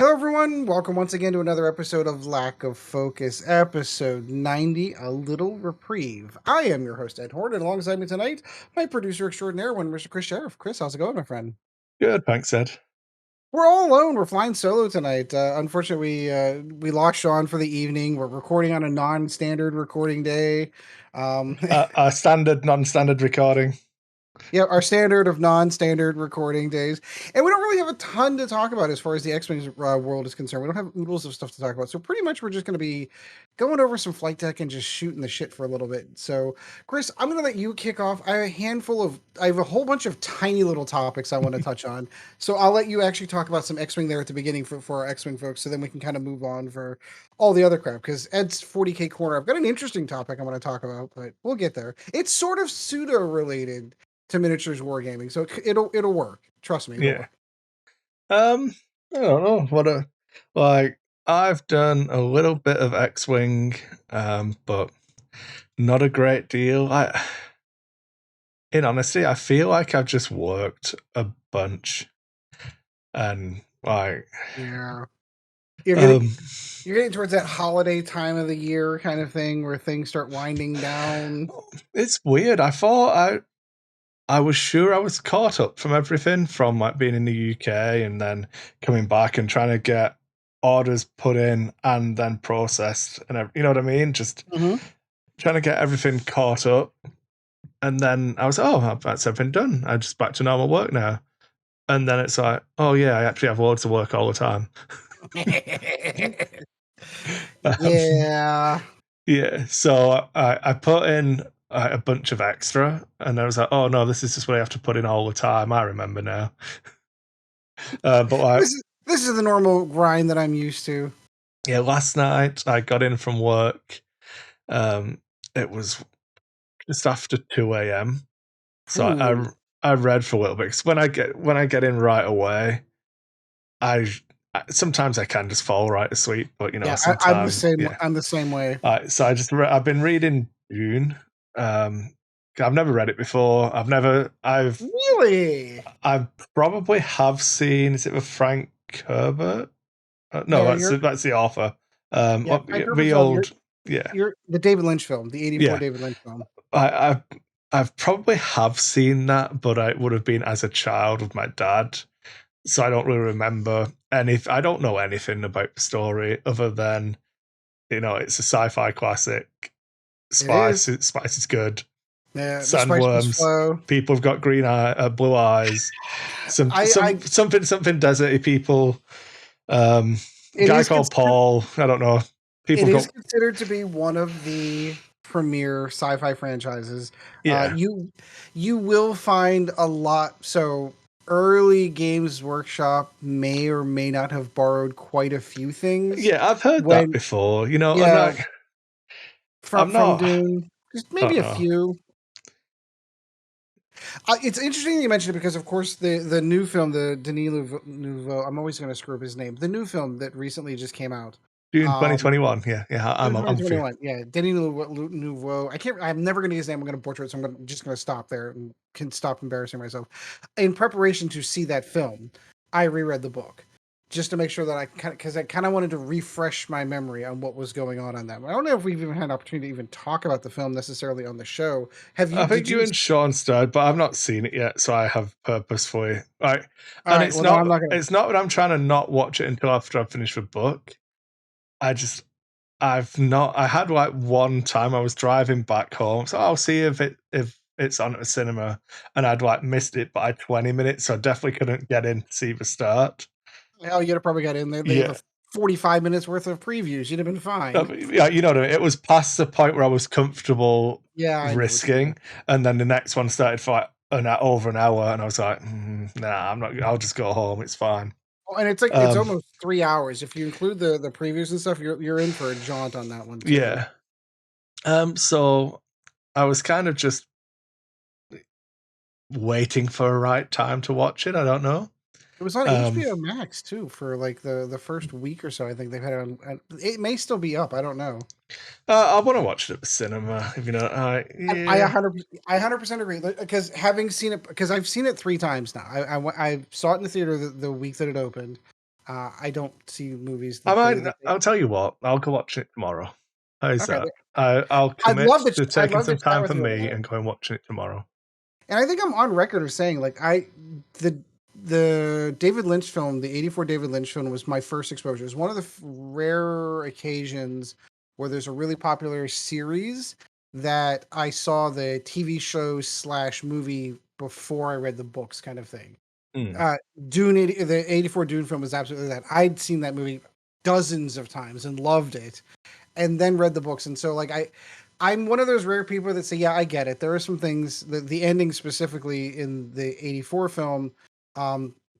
Hello, everyone. Welcome once again to another episode of Lack of Focus, episode 90, A Little Reprieve. I am your host, Ed Horde, and alongside me tonight, my producer extraordinaire, Mr. Chris Sheriff. Chris, how's it going, my friend? Good, thanks, Ed. We're all alone. We're flying solo tonight. Unfortunately, we lost Sean for the evening. We're recording on a non-standard recording day. Our standard, non-standard recording. Yeah, our standard of non-standard recording days, and we don't really have a ton to talk about as far as the XWing world is concerned. We don't have oodles of stuff to talk about, so pretty much we're just going to be going over some flight deck and just shooting the shit for a little bit. So, Chris, I'm going to let you kick off. I have a whole bunch of tiny little topics I want to touch on, so I'll let you actually talk about some XWing there at the beginning for our XWing folks, so then we can kind of move on for all the other crap. Because Ed's 40K corner, I've got an interesting topic I want to talk about, but we'll get there. It's sort of pseudo related to miniatures wargaming, so it'll work. Trust me. Yeah. I don't know what I've done a little bit of X-Wing, but not a great deal. In honesty, I feel like I've just worked a bunch, and Yeah, you're getting towards that holiday time of the year kind of thing where things start winding down. It's weird. I was sure I was caught up from everything from like being in the UK and then coming back and trying to get orders put in and then processed and you know what I mean? Just trying to get everything caught up. And then I was, that's everything done. I'm just back to normal work now. And then it's like, oh yeah, I actually have loads of work all the time. Yeah. Yeah. So I put in a bunch of extra, and I was like, "Oh no, this is just what I have to put in all the time." I remember now. But this is the normal grind that I'm used to. Yeah, last night I got in from work. It was just after 2 a.m. So I read for a little bit. Because when I get in right away, sometimes I can just fall right asleep. But sometimes I'm the same. Yeah. I'm the same way. So I've been reading Dune. I've never read it before. I've probably have seen. Is it with Frank Herbert? No, that's the author. The old, the David Lynch film, the '84 David Lynch film. I've probably have seen that, but I would have been as a child with my dad, so I don't really remember I don't know anything about the story other than it's a sci-fi classic. Spice is good. Yeah, sandworms. People have got blue eyes. Something deserty people. Guy called Paul. I don't know. It is considered to be one of the premier sci-fi franchises. Yeah. You will find a lot. So early Games Workshop may or may not have borrowed quite a few things. Yeah, I've heard that before. From Dune, just maybe a few. It's interesting you mentioned it because, of course, the new film, the Denis Nouveau, I'm always going to screw up his name. The new film that recently just came out. June 2021. I'm 2021. Yeah, Denis Nouveau. I'm never going to use his name. I'm going to butcher it, so I'm just going to stop there and can stop embarrassing myself. In preparation to see that film, I reread the book just to make sure that I kind of wanted to refresh my memory on what was going on that. I don't know if we've even had an opportunity to even talk about the film necessarily on the show. Have you? I think you and Sean started, but I've not seen it yet, so I have purposefully. It's not that I'm trying to not watch it until after I've finished the book. I had like one time I was driving back home, so I'll see if it's on at a cinema, and I'd like missed it by 20 minutes, so I definitely couldn't get in to see the start. Oh, you'd have probably got in there. They have 45 minutes worth of previews. You'd have been fine. Yeah, you know what I mean? It was past the point where I was comfortable risking, and then the next one started for like over an hour, and I was like, nah, I'm not. I'll just go home. It's fine. Oh, and it's like it's almost 3 hours. If you include the previews and stuff, you're in for a jaunt on that one too. Yeah. So I was kind of just waiting for a right time to watch it. I don't know. It was on HBO Max too for like the first week or so. I think they've had it on. It may still be up. I don't know. I want to watch it at the cinema. If you know, I 100% agree because having seen it, because I've seen it 3 times now. I saw it in the theater the week that it opened. I don't see movies I that they might. that they I'll tell you what. I'll go watch it tomorrow. How's okay. that? I'll I'd commit love to. to I'd taking love to some chat time with for you me about it. and going watching it tomorrow. And I think I'm on record of saying like the the David Lynch film, the '84 David Lynch film, was my first exposure. It's one of the rare occasions where there's a really popular series that I saw the TV show slash movie before I read the books, kind of thing. Mm. Uh, the '84 Dune film was absolutely that. I'd seen that movie dozens of times and loved it, and then read the books. And so, like, I'm one of those rare people that say, yeah, I get it. There are some things, the ending specifically in the '84 film,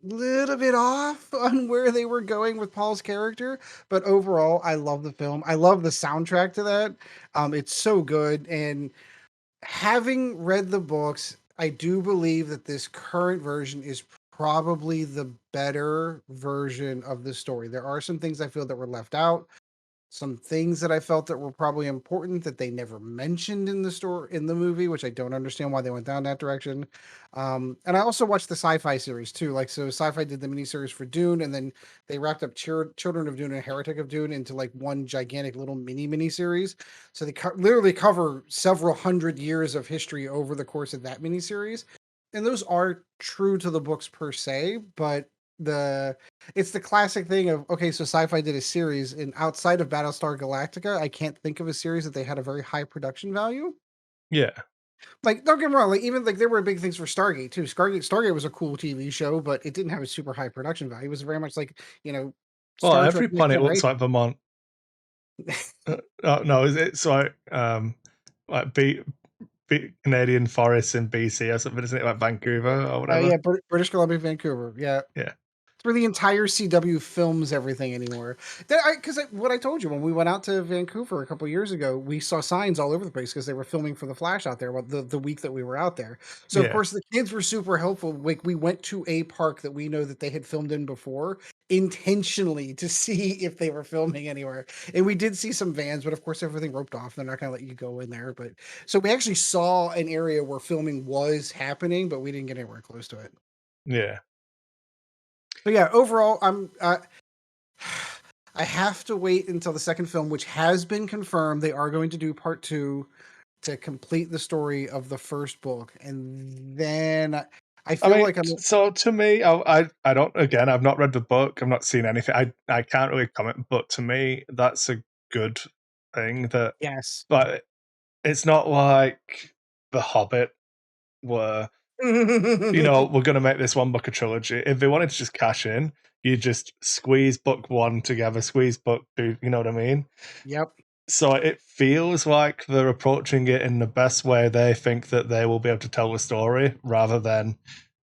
little bit off on where they were going with Paul's character, but overall, I love the film. I love the soundtrack to that. It's so good, and having read the books, I do believe that this current version is probably the better version of the story. There are some things I feel that were left out, some things that I felt that were probably important that they never mentioned in the story in the movie, which I don't understand why they went down that direction. And I also watched the sci-fi series too. Like, so sci-fi did the miniseries for Dune, and then they wrapped up Children of Dune and Heretic of Dune into like one gigantic little mini series. So they literally cover several hundred years of history over the course of that miniseries, and those are true to the books per se, but the it's the classic thing of, okay, so sci-fi did a series, and outside of Battlestar Galactica, I can't think of a series that they had a very high production value. Yeah. Like, don't get me wrong, like even like there were big things for Stargate too. Stargate was a cool TV show, but it didn't have a super high production value. It was very much like, Well, Star Trek every Next planet looks Generation. like Vermont. No, is it? So like Canadian forests in BC or something, isn't it? Like Vancouver or whatever. Yeah, British Columbia, Vancouver. Yeah, Yeah. where the entire CW films everything anymore. Because what I told you when we went out to Vancouver a couple years ago, we saw signs all over the place because they were filming for the Flash out there. About the week that we were out there, so of Yeah. course the kids were super helpful. Like, we went to a park that we know that they had filmed in before intentionally to see if they were filming anywhere, and we did see some vans, but of course everything roped off. They're not going to let you go in there, but so we actually saw an area where filming was happening, but we didn't get anywhere close to it. Yeah. But yeah, overall, I have to wait until the second film, which has been confirmed. They are going to do part two to complete the story of the first book, and then I I feel mean, like I'm so to me, I don't. Again, I've not read the book. I've not seen anything. I can't really comment. But to me, that's a good thing. That yes. like it's not like The Hobbit, where we're going to make this one book a trilogy. If they wanted to just cash in, you just squeeze book one together, squeeze book two. You know what I mean? Yep. So it feels like they're approaching it in the best way they think that they will be able to tell the story, rather than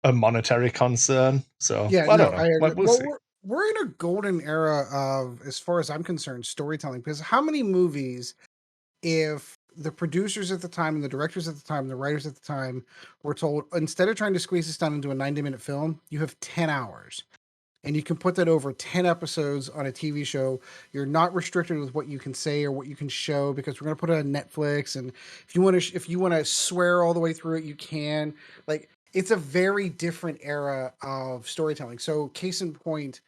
a monetary concern. So Yeah, I no, don't I know. agree. Like, we'll Well, see. we're in a golden era of, as far as I'm concerned, storytelling. Because how many movies, if the producers at the time and the directors at the time, and the writers at the time were told, instead of trying to squeeze this down into a 90-minute film, you have 10 hours. And you can put that over 10 episodes on a TV show. You're not restricted with what you can say or what you can show, because we're going to put it on Netflix. And if you want to swear all the way through it, you can. Like, it's a very different era of storytelling. So, case in point,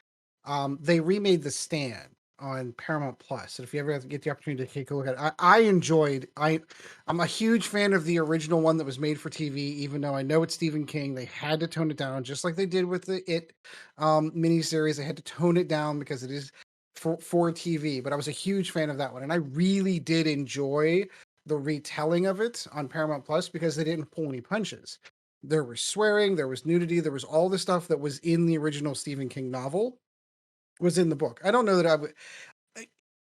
they remade The Stand on Paramount Plus. And if you ever get the opportunity to take a look at it, I enjoyed. I'm a huge fan of the original one that was made for TV. Even though I know it's Stephen King, they had to tone it down, just like they did with the miniseries. They had to tone it down because it is for TV. But I was a huge fan of that one, and I really did enjoy the retelling of it on Paramount Plus because they didn't pull any punches. There was swearing, there was nudity, there was all the stuff that was in the original Stephen King novel was in the book. I don't know that I would.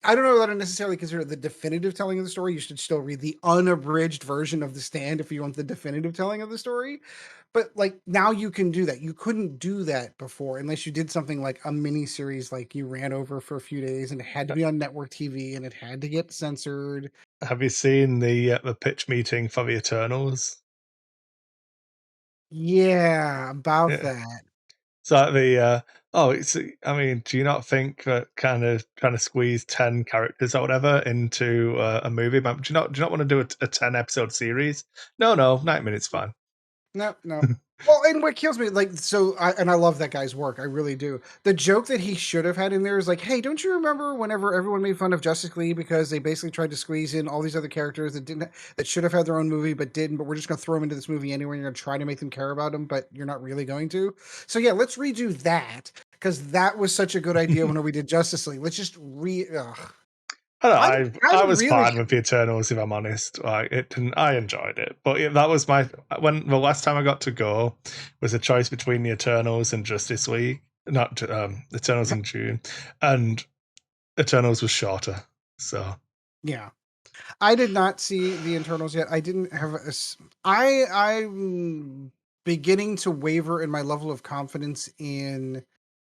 I don't know that I necessarily consider the definitive telling of the story. You should still read the unabridged version of The Stand if you want the definitive telling of the story. But like, now you can do that. You couldn't do that before unless you did something like a mini series, like you ran over for a few days and it had to be on network TV and it had to get censored. Have you seen the pitch meeting for the Eternals? Yeah, about Yeah. that. So the oh, it's. I mean, do you not think that kind of trying to squeeze 10 characters or whatever into a movie? Do you not want to do a 10 episode series? No, 9 minutes fine. No, no. Well, and what kills me, like, I love that guy's work, I really do. The joke that he should have had in there is like, "Hey, don't you remember whenever everyone made fun of Justice League because they basically tried to squeeze in all these other characters that should have had their own movie but didn't, but we're just gonna throw them into this movie anyway, and you're gonna try to make them care about them, but you're not really going to? So yeah, let's redo that because that was such a good idea when we did Justice League. Let's just ugh. I don't I'm know, I'm I was really fine with the Eternals, if I'm honest. Like it didn't, I enjoyed it, but yeah, that was my when the last time I got to go was a choice between the Eternals and Justice League, not Eternals in June, and Eternals was shorter, so yeah. I did not see the internals yet. I didn't have I'm beginning to waver in my level of confidence in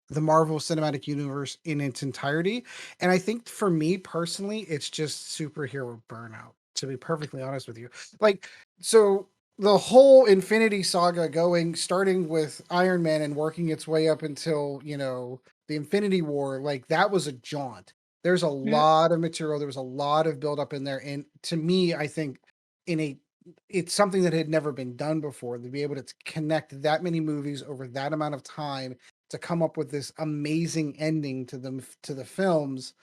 the Marvel Cinematic Universe in its entirety. And I think for me personally, it's just superhero burnout, to be perfectly honest with you. Like, so the whole Infinity Saga starting with Iron Man and working its way up until, the Infinity War, like that was a jaunt. There's a yeah. lot of material. There was a lot of buildup in there. And to me, I think in a it's something that had never been done before to be able to connect that many movies over that amount of time to come up with this amazing ending to the films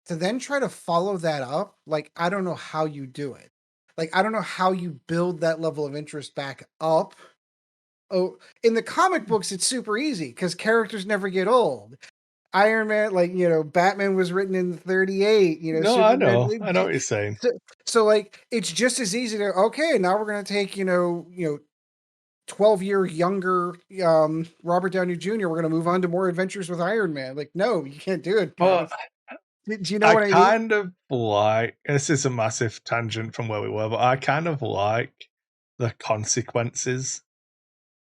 to then try to follow that up. Like, I don't know how you do it. Like, I don't know how you build that level of interest back up. Oh, in the comic books it's super easy because characters never get old. Iron Man, like, Batman was written in 38, No, Superman. I know what you're saying. So like it's just as easy to, okay, now we're going to take, 12-year younger Robert Downey Jr. We're going to move on to more adventures with Iron Man. Like, no, you can't do it, Well, guys. Do you know I what I mean? kind of like, this is a massive tangent from where we were, but I kind of like the consequences.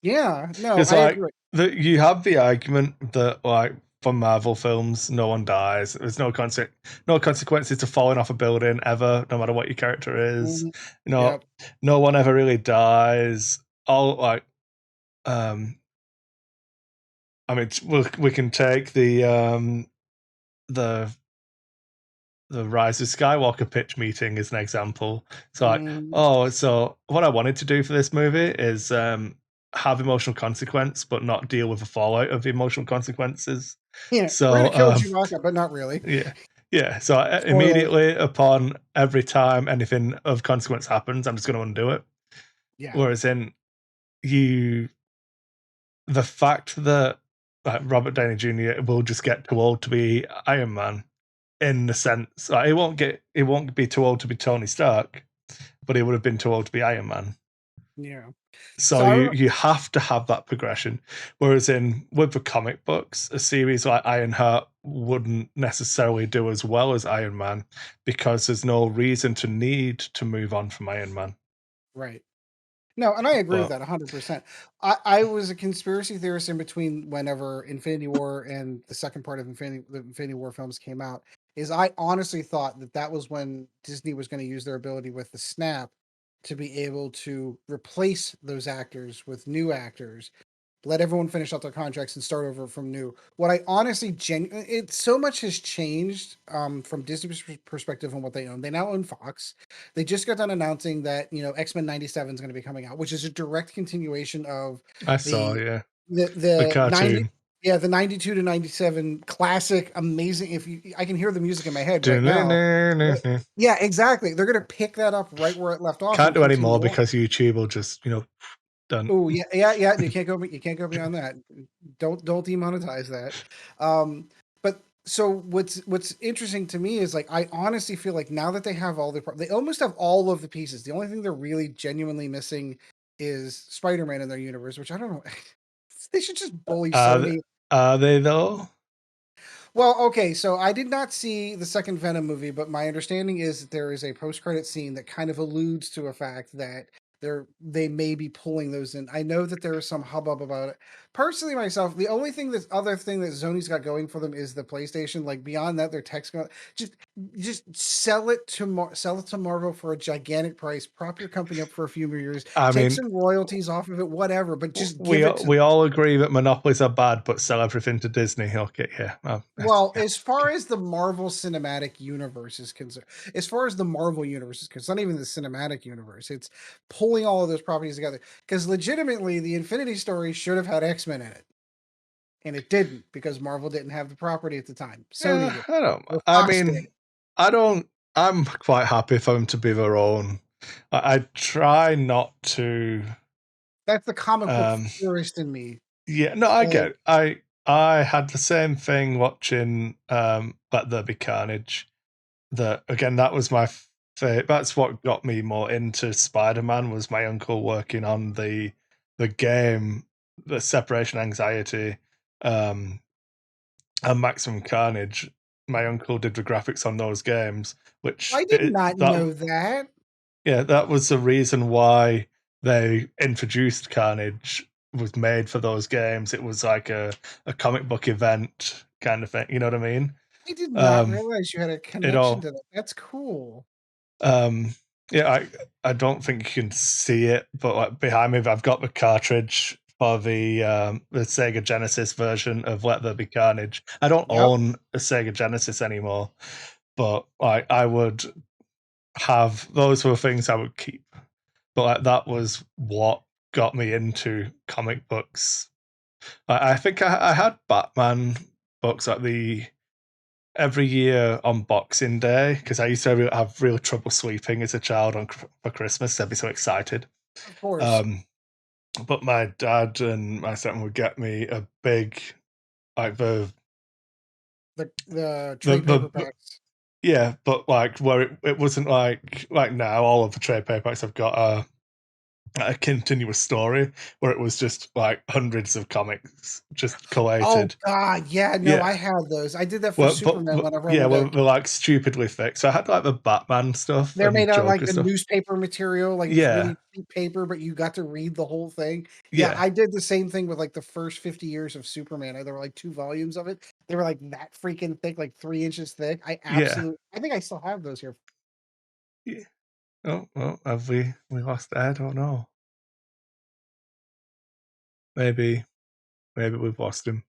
Yeah, no, Because I like agree. you have the argument that like for Marvel films, no one dies. There's no consequences to falling off a building ever, no matter what your character is. Mhm. You know, Yep. no one ever really dies. All like I mean we can take the Rise of Skywalker pitch meeting as an example. So like, Mhm. oh, so what I wanted to do for this movie is have emotional consequence, but not deal with the fallout of the emotional consequences. Yeah, we're So gonna kill Chewbacca, but not really. yeah, yeah. So Spoiler. immediately upon every time anything of consequence happens, I'm just going to undo it. Yeah, Whereas in you, the fact that Robert Downey Jr. will just get too old to be Iron Man, in the sense like, he won't be too old to be Tony Stark, but he would have been too old to be Iron Man. yeah. So So I you have to have that progression. Whereas in with the comic books, a series like Ironheart wouldn't necessarily do as well as Iron Man because there's no reason to need to move on from Iron Man. right. No, and I agree with But that 100%. I was a conspiracy theorist in between whenever Infinity War and the second part of the Infinity War films came out. Is I honestly thought that that was when Disney was going to use their ability with the snap to be able to replace those actors with new actors, let everyone finish out their contracts and start over from new. What I honestly it so much has changed from Disney's perspective on what they own. They now own Fox. They just got done announcing that X-Men 97 is going to be coming out, which is a direct continuation of I saw, the yeah, the the 90 cartoon. yeah, the 92 to 97 classic amazing. If you I can hear the music in my head right now. Yeah, exactly. They're going to pick that up right where it left off Can't and do any more continue on. because YouTube will just, done. Oh yeah, yeah, yeah. You can't go beyond that. Don't demonetize that. But so what's interesting to me is like I honestly feel like now that they have they almost have all of the pieces. The only thing they're really genuinely missing is Spider-Man in their universe, which I don't know. They should just bully Are, Sony. are they though? Well, okay, so I did not see the second Venom movie, but my understanding is that there is a post-credit scene that kind of alludes to a fact that they may be pulling those in. I know that there is some hubbub about it, personally myself, the only thing other thing that Sony's got going for them is the PlayStation. Like beyond that, their tech's going just sell it to Marvel for a gigantic price. Prop your company up for a few more years. I Take mean, some royalties off of it, whatever. But just give we it to we them. all agree that monopolies are bad, but sell everything to Disney. Okay, yeah. Well, Yeah. as far as the Marvel Cinematic Universe is concerned, as far as the Marvel Universe is concerned, not even the Cinematic Universe, it's pulling all of those properties together. Because legitimately, the Infinity Story should have had X-Men in it, and it didn't because Marvel didn't have the property at the time. Sony Yeah, did, I don't. or I Fox did. mean, I don't. I'm quite happy for them to be their own. I try not to. That's the comic book Um, purist in me. yeah, no, I So get. I had the same thing watching Let There Be Carnage. That again, that was my favorite. That's what got me more into Spider-Man. Was my uncle working on the game, the Separation Anxiety, um, and Maximum Carnage. My uncle did the graphics on those games, I which did not that know that. yeah, that was the reason why they introduced Carnage. Was made for those games. It was like a comic book event kind of thing. You know what I mean? I did not Um, realize you had a it connection all to that. That's cool. Um, yeah, I don't think you can see it, but like behind me, I've got the cartridge for the Sega Genesis version of Let There Be Carnage. I don't Yep. own a Sega Genesis anymore, but like I would have those were things I would keep. But like that was what got me into comic books. I think I had Batman books like the every year on Boxing Day because I used to have real trouble sleeping as a child for Christmas. I'd be so excited. Of course. Um, but my dad and my son would get me a big, like The the trade the paperbacks. yeah, but like where it wasn't like now all of the trade paperbacks I've got are a continuous story where it was just like hundreds of comics just Oh collated. god, yeah, no, Yeah, I had those. I did that for well, Superman whenever I yeah, wanted well, to. they're like stupidly thick. So I had like the Batman stuff They're and made out of like Joker the stuff. newspaper material, like this Yeah, really thick paper, but you got to read the whole thing. Yeah, yeah, I did the same thing with like the first 50 years of Superman. There were like 2 volumes of it. They were like that freaking thick, like 3 inches thick. yeah. I think I still have those here. Yeah. Oh, well, have we lost Ed? I don't know. Maybe we've lost him.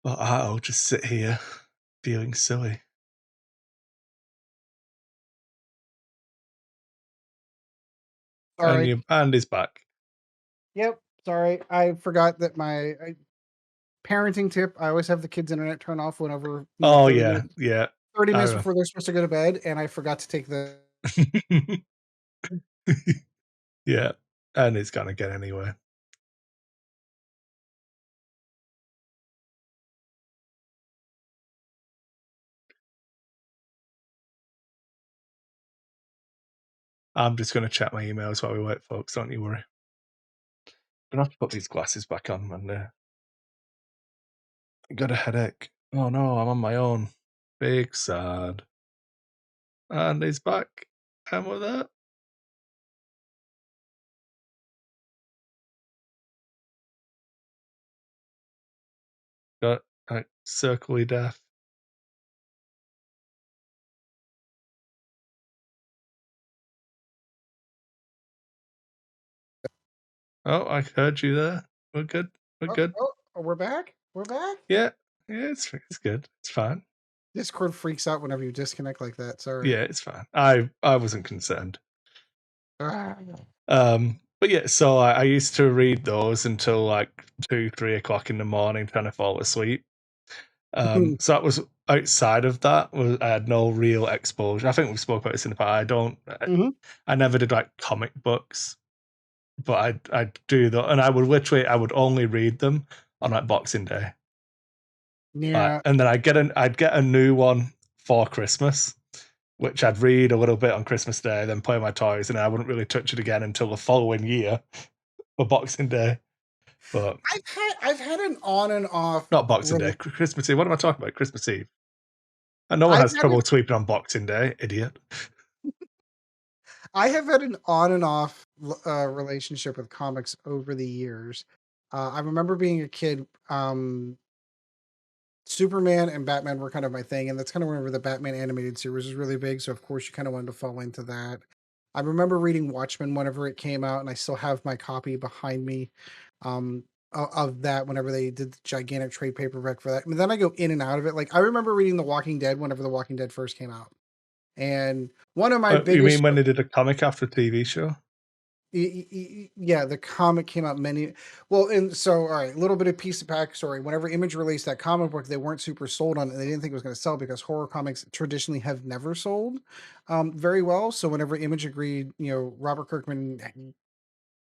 Well, I'll just sit here feeling silly. Sorry. And he's back. Yep, sorry. I forgot that parenting tip, I always have the kids' internet turn off whenever, Oh 30 yeah, minutes yeah. 30 I minutes remember. before they're supposed to go to bed, and I forgot to take the Yeah, and it's gonna get anyway. I'm just gonna check my emails while we wait, folks. Don't you worry. I'm gonna have to put these glasses back on, and got a headache. Oh no, I'm on my own. Big sad. And he's back. And with that, got like circly death. Oh, I heard you there. We're good. We're Oh, good. we're back? We're back? Yeah, yeah, it's good. It's fine. Discord freaks out whenever you disconnect like that, sorry. Yeah, it's fine. I wasn't concerned. Ah. But yeah, so I used to read those until like 2, 3 o'clock in the morning, trying to fall asleep. So that was outside of that. I had no real exposure. I think we spoke about this in the past. Mhm. I never did like comic books, but I do that, and I would only read them on like Boxing Day. Yeah. And then I'd get a new one for Christmas, which I'd read a little bit on Christmas Day, then play my toys, and I wouldn't really touch it again until the following year for Boxing Day. But I've had an on and off not Boxing Day, rela Christmas Eve. What am I talking about? Christmas Eve. And no one I've has had trouble an sleeping on Boxing Day, idiot. I have had an on and off relationship with comics over the years. I remember being a kid. Superman and Batman were kind of my thing, and that's kind of whenever the Batman animated series was really big. So of course you kind of wanted to fall into that. I remember reading Watchmen whenever it came out, and I still have my copy behind me of that whenever they did the gigantic trade paperback for that. I mean, then I go in and out of it. Like I remember reading The Walking Dead whenever The Walking Dead first came out, and one of my You mean biggest when they did a comic after TV show? yeah, the comic came out many well, and so all right, a little bit of piece of backstory. Whenever Image released that comic book, they weren't super sold on it. They didn't think it was going to sell because horror comics traditionally have never sold very well. So whenever Image agreed, Robert Kirkman,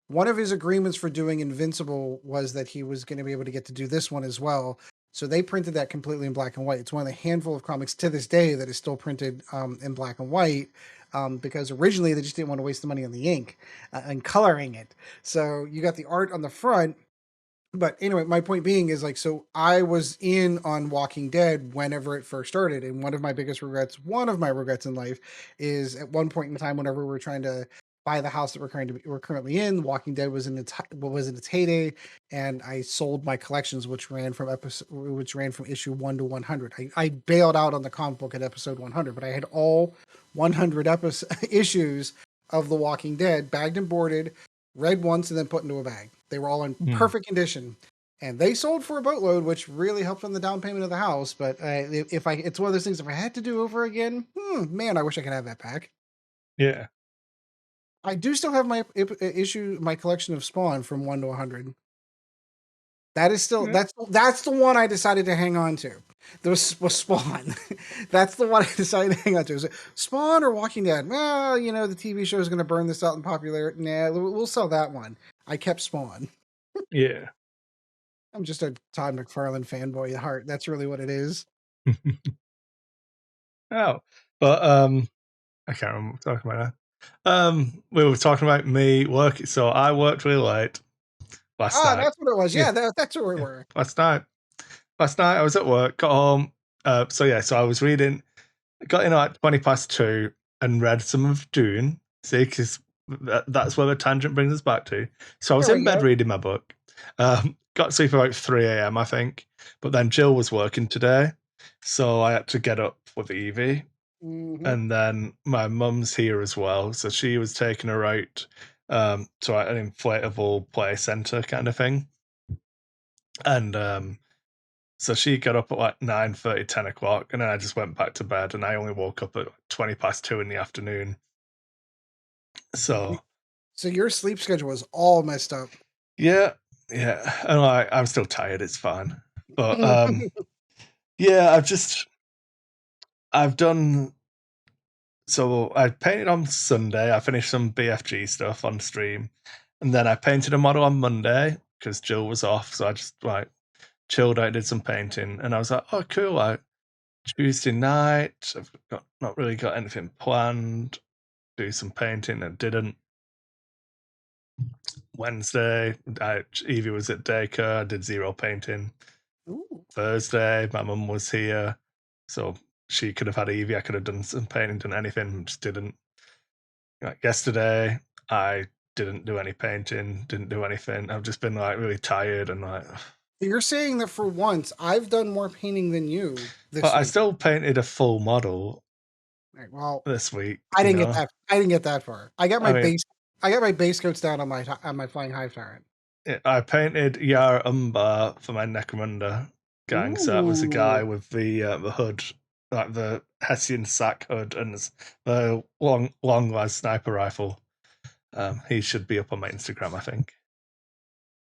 one of his agreements for doing Invincible was that he was going to be able to get to do this one as well. So they printed that completely in black and white. It's one of the handful of comics to this day that is still printed in black and white because originally they just didn't want to waste the money on the ink and coloring it. So you got the art on the front, but anyway, my point being is like, so I was in on Walking Dead whenever it first started, and one of my regrets in life, is at one point in time, whenever we were trying to buy the house that we're currently in, Walking Dead was in its heyday, and I sold my collections, which ran from issue 1 to 100. I bailed out on the comic book at episode 100, but I had all 100 issues of The Walking Dead bagged and boarded, read once, and then put into a bag. They were all in perfect condition, and they sold for a boatload, which really helped on the down payment of the house. But it's one of those things. If I had to do over again, man, I wish I could have that back. Yeah. I do still have my collection of Spawn from 1 to 100. That is still that's the one I decided to hang on to. There was Spawn. That's the one I decided to hang on to. Is it Spawn or Walking Dead? Well, the TV show is going to burn this out in popularity. Nah, we'll sell that one. I kept Spawn. Yeah. I'm just a Todd McFarlane fanboy at heart. That's really what it is. Oh, but I can't remember what we're talking about now. We were talking about me working, so I worked really late last night. That's what it was. Yeah, that's where we were. Last night I was at work, got home. So I was reading, got in at 2:20 and read some of Dune. See, because that's where the tangent brings us back to. So I was in bed reading my book. Got to sleep about 3 a.m. I think, but then Jill was working today, so I had to get up with Evie. Mm-hmm. And then my mum's here as well, so she was taking her out to an inflatable play center kind of thing. And so she got up at like 9:30, 10 o'clock, and then I just went back to bed, and I only woke up at 2:20 in the afternoon. So your sleep schedule was all messed up. Yeah, and I'm still tired. It's fine, but yeah, I've done. So I painted on Sunday. I finished some BFG stuff on stream, and then I painted a model on Monday because Jill was off. So I just chilled out, did some painting, and I was like, oh, cool. Tuesday night, I've not really got anything planned. Do some painting, and didn't. Wednesday, Evie was at daycare. I did zero painting. Ooh. Thursday, my mum was here, so she could have had Evie. I could have done some painting, done anything, just didn't. Yesterday, I didn't do any painting, didn't do anything. I've just been really tired and You're saying that for once I've done more painting than you this week. I still painted a full model. Right, well, this week, I didn't get that. I didn't get that far. I got my base coats down on my Flying Hive Tyrant. I painted Yar Umbar for my Necromunda gang. So that was a guy with the hood, like the Hessian sack hood, and the long las sniper rifle. He should be up on my Instagram, I think.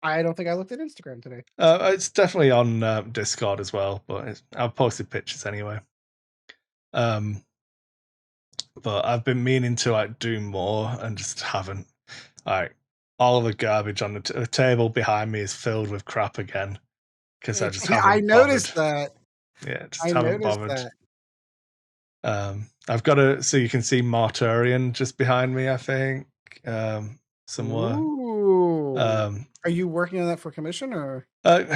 I don't think I looked at Instagram today. It's definitely on Discord as well, but I've posted pictures anyway. But I've been meaning to do more and just haven't. All of the garbage on the table behind me is filled with crap again because I just haven't. I noticed that. Yeah, just haven't bothered. I've got so you can see Morturian just behind me, I think. Somewhere. Ooh. Are you working on that for commission or?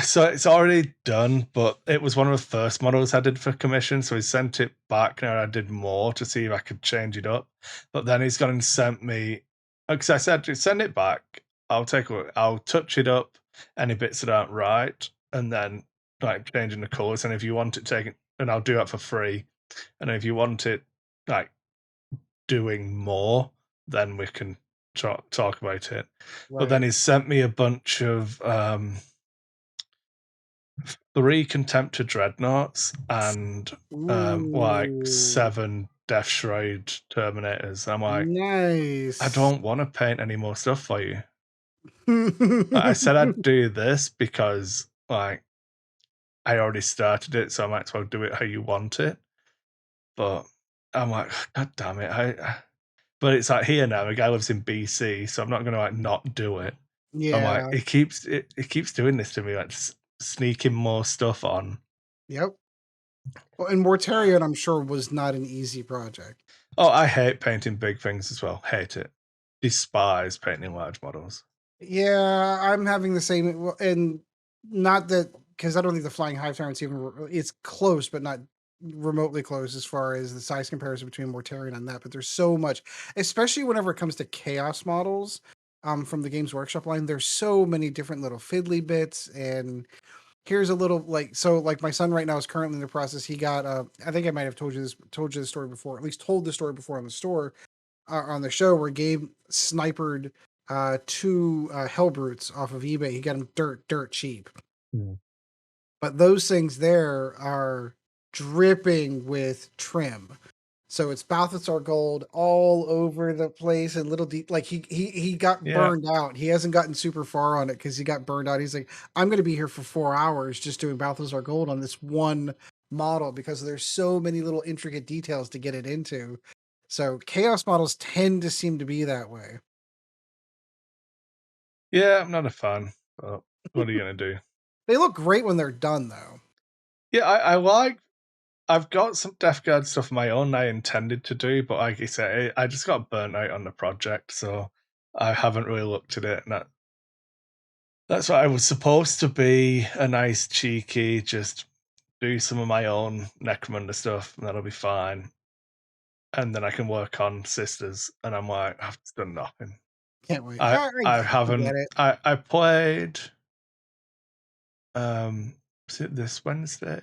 So it's already done, but it was one of the first models I did for commission, so he sent it back. Now I did more to see if I could change it up, but then he's gone and sent me because I said just send it back. I'll take a look. I'll touch it up, any bits that aren't right, and then like changing the colors. And if you want it taken, and I'll do that for free. And if you want it like doing more, then we can talk about it. But then Right. he sent me a bunch of 3 Contemptor Dreadnoughts and like Ooh, 7 Death Shroud Terminators. I'm like, I nice. don't want to paint any more stuff for you. I said I'd do this because like I already started it, so I might as well do it how you want it. But I'm like, God damn it! But it's like here now. A guy lives in BC, so I'm not going to like not do it. I'm like, Yeah. it keeps doing this to me, like sneaking more stuff on. Yep. Well, and Mortarion, I'm sure, was not an easy project. Oh, I hate painting big things as well. Hate it. Despise painting large models. Yeah, I'm having the same, and not that because I don't think the Flying Hive Tyrant's even it's close, but not remotely close as far as the size comparison between Mortarion and that. But there's so much, especially whenever it comes to Chaos models, from the Games Workshop line. There's so many different little fiddly bits, and here's a little like so. Like my son right now is currently in the process. He got, I think I might have told you this story before, at least told the story before on the store, on the show, where Gabe snipered two Hellbrutes off of eBay. He got them dirt cheap. Mm. But those things there are dripping with trim. So it's Balthasar gold all over the place and little deep. Like he got Yeah, burned out. He hasn't gotten super far on it because he got burned out. He's like, I'm going to be here for 4 hours just doing Balthasar gold on this one model because there's so many little intricate details to get it into. So chaos models tend to seem to be that way. yeah, I'm not a fan. But what are you gonna do? They look great when they're done, though. Yeah, I like. I've got some Death Guard stuff of my own I intended to do, but like I say, I just got burnt out on the project, so I haven't really looked at it. And that's why I was supposed to be a nice cheeky, just do some of my own Necromunda stuff, and that'll be fine. And then I can work on Sisters, and I'm like, I've done nothing. Can't wait. I I get haven't. it. I played. Was it this Wednesday?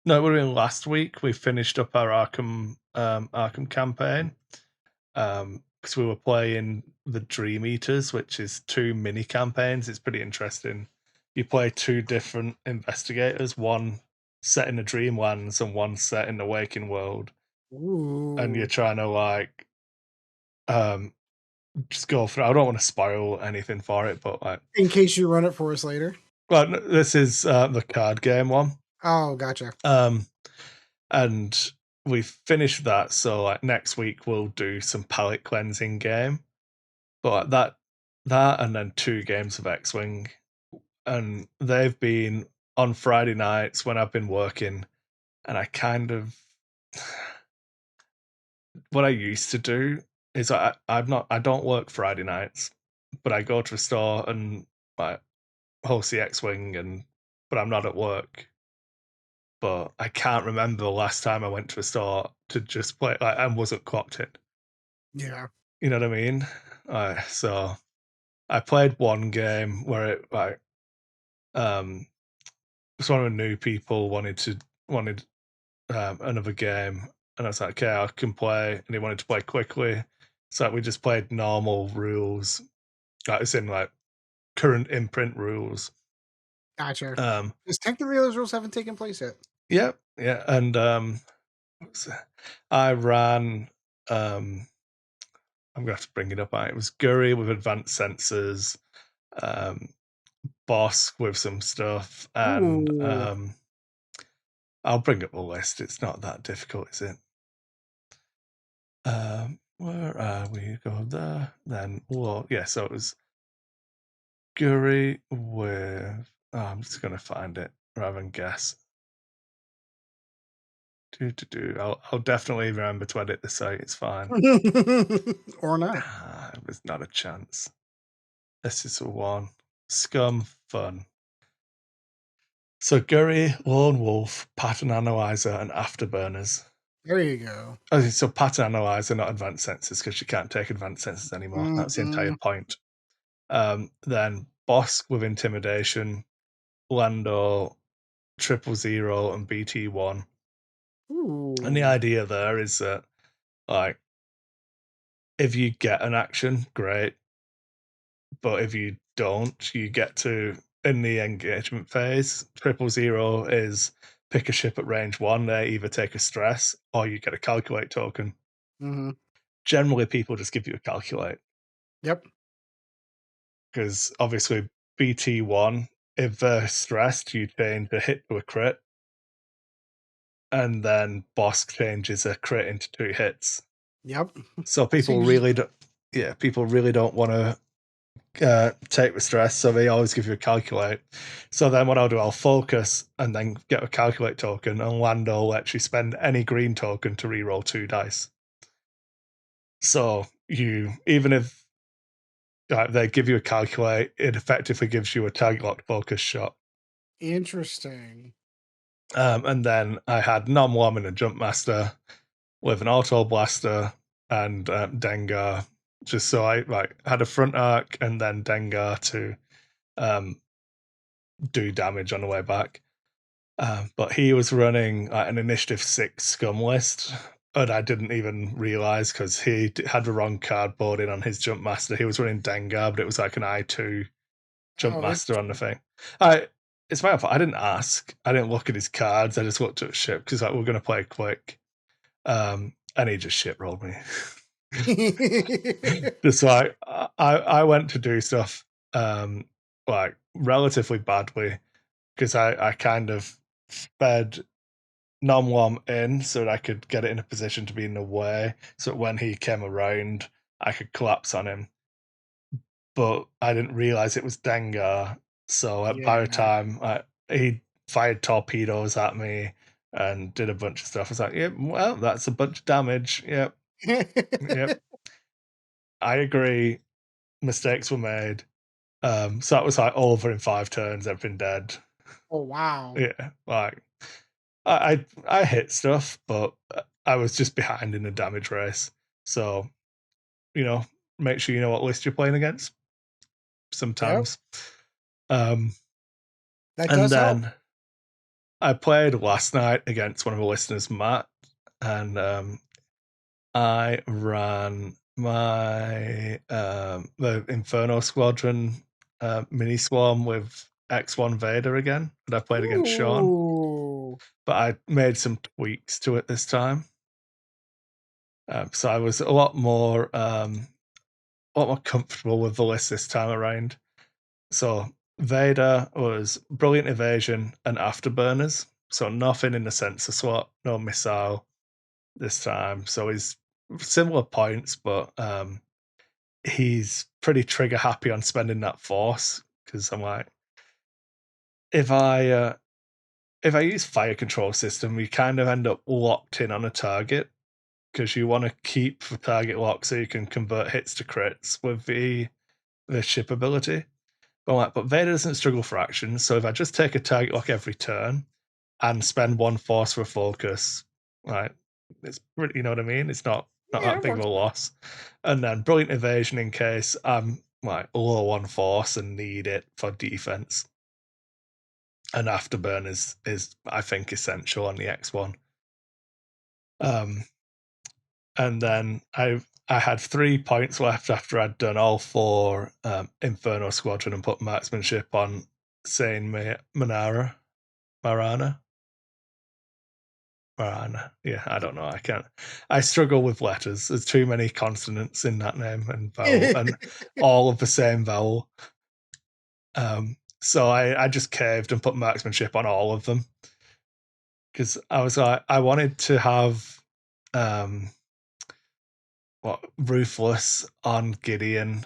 No, it would have been last week. We finished up our Arkham campaign. Because we were playing the Dream Eaters, which is 2 mini campaigns. It's pretty interesting. You play 2 different investigators, one set in the Dreamlands and one set in the waking world, and you're Ooh. trying to like um just go through. I don't want to spoil anything for it, but like, In case you run it for us later. well, this is the card game one. Oh, gotcha. Um, and we finished that, so like next week we'll do some palette cleansing game. But like that and then 2 games of XWing, and they've been on Friday nights when I've been working, and I kind of what I used to do is I don't work Friday nights, but I go to a store and like host the XWing, and but I'm not at work. But I can't remember the last time I went to a store to just play like and wasn't clocked in. Yeah. You know what I mean? So I played one game where it like um one of the new people wanted another game, and I was like, okay, I can play, and he wanted to play quickly, so we just played normal rules, like it's in like current imprint rules. Gotcha. Um, Because technically those rules haven't taken place yet. yeah, yeah, and I ran. I'm gonna have to bring it up. It was Guri with advanced sensors, um, Boss with some stuff, and Ooh. I'll bring up the list. It's not that difficult, is it? Where are we? Go there. Then, well, yeah, so it was Guri with. Oh, I'm just going to find it rather than guess. I'll definitely remember to edit the site. It's fine. Or not. It was not a chance. This is the one. Scum Fun. So Guri, Lone Wolf, Pattern Analyzer, and Afterburners. There you go. Okay, so pattern analyzer, not advanced sensors, because you can't take advanced sensors anymore. That's the entire Mm-mm. point. Then Bosk with intimidation, Lando, 000, and BT1. And the Ooh. idea there is that, like, if you get an action, great. But if you don't, you get to, in the engagement phase, 000 is pick a ship at range 1. They either take a stress or you get a calculate token. Mm-hmm. Generally, people just give you a calculate Yep. because obviously BT1, if they're stressed, you change a hit to a crit, and then Bosk changes a crit into 2 hits. Yep. So So people you just really don't, yeah, people really don't want to take the stress, so they always give you a calculate. So then what I'll do, I'll focus and then get a calculate token, and Lando will actually spend any green token to reroll 2 dice. So you, even if they give you a calculate, it effectively gives you a target locked focus shot. interesting. And then I had non-worm and a jump master with an auto blaster and Dengar, just so I had a front arc and then Dengar to um, do damage on the way back. But he was running an initiative 6 scum list, and I didn't even realize because he had the wrong cardboarding on his jump master. He was running Dengar, but it was like an I2 jump Oh, master on the interesting. thing. It's my fault. I didn't ask. I didn't look at his cards. I just looked at ship because we're going to play quick. And he just shit rolled me. Just like I went to do stuff like relatively badly because I kind of fed non-wom in so that I could get it in a position to be in the way, so that when he came around, I could collapse on him. But I didn't realize it was Dengar, so by the Yeah. time he fired torpedoes at me and did a bunch of stuff, I was like, "Yep, well, that's a bunch of damage. Yep, yep, I agree. Mistakes were made." So that was like over in 5 turns. Everything dead. Oh, wow. Yeah, like I hit stuff, but I was just behind in the damage race. So, you know, make sure you know what list you're playing against Yep. sometimes. Um, That and does help. then I played last night against one of the listeners, Matt, and I ran my the Inferno Squadron mini swarm with X1 Vader again, and I played against Sean, Ooh. but I made some tweaks to it this time. So I was a lot more comfortable with the list this time around. So Vader was brilliant evasion and afterburners, so nothing in the sensor slot, no missile this time. So he's similar points, but he's pretty trigger happy on spending that force because I'm like, if I use fire control system, you kind of end up locked in on a target because you want to keep the target locked so you can convert hits to crits with the ship ability. But Vader doesn't struggle for action, so if I just take a target lock every turn and spend 1 force for a focus, right, it's pretty, you know what I mean? It's not Yeah, that it big of works. a loss. And then brilliant evasion in case I'm like low on force and need it for defense. And afterburn is I think essential on the X1. Um, and then I had 3 points left after I'd done all 4 Inferno Squadron and put marksmanship on Sane Marana. Marana. Yeah, I don't know. I can't. I struggle with letters. There's too many consonants in that name and vowel, and all of the same vowel. So I just caved and put marksmanship on all of them because I was like, I wanted to have ruthless on Gideon.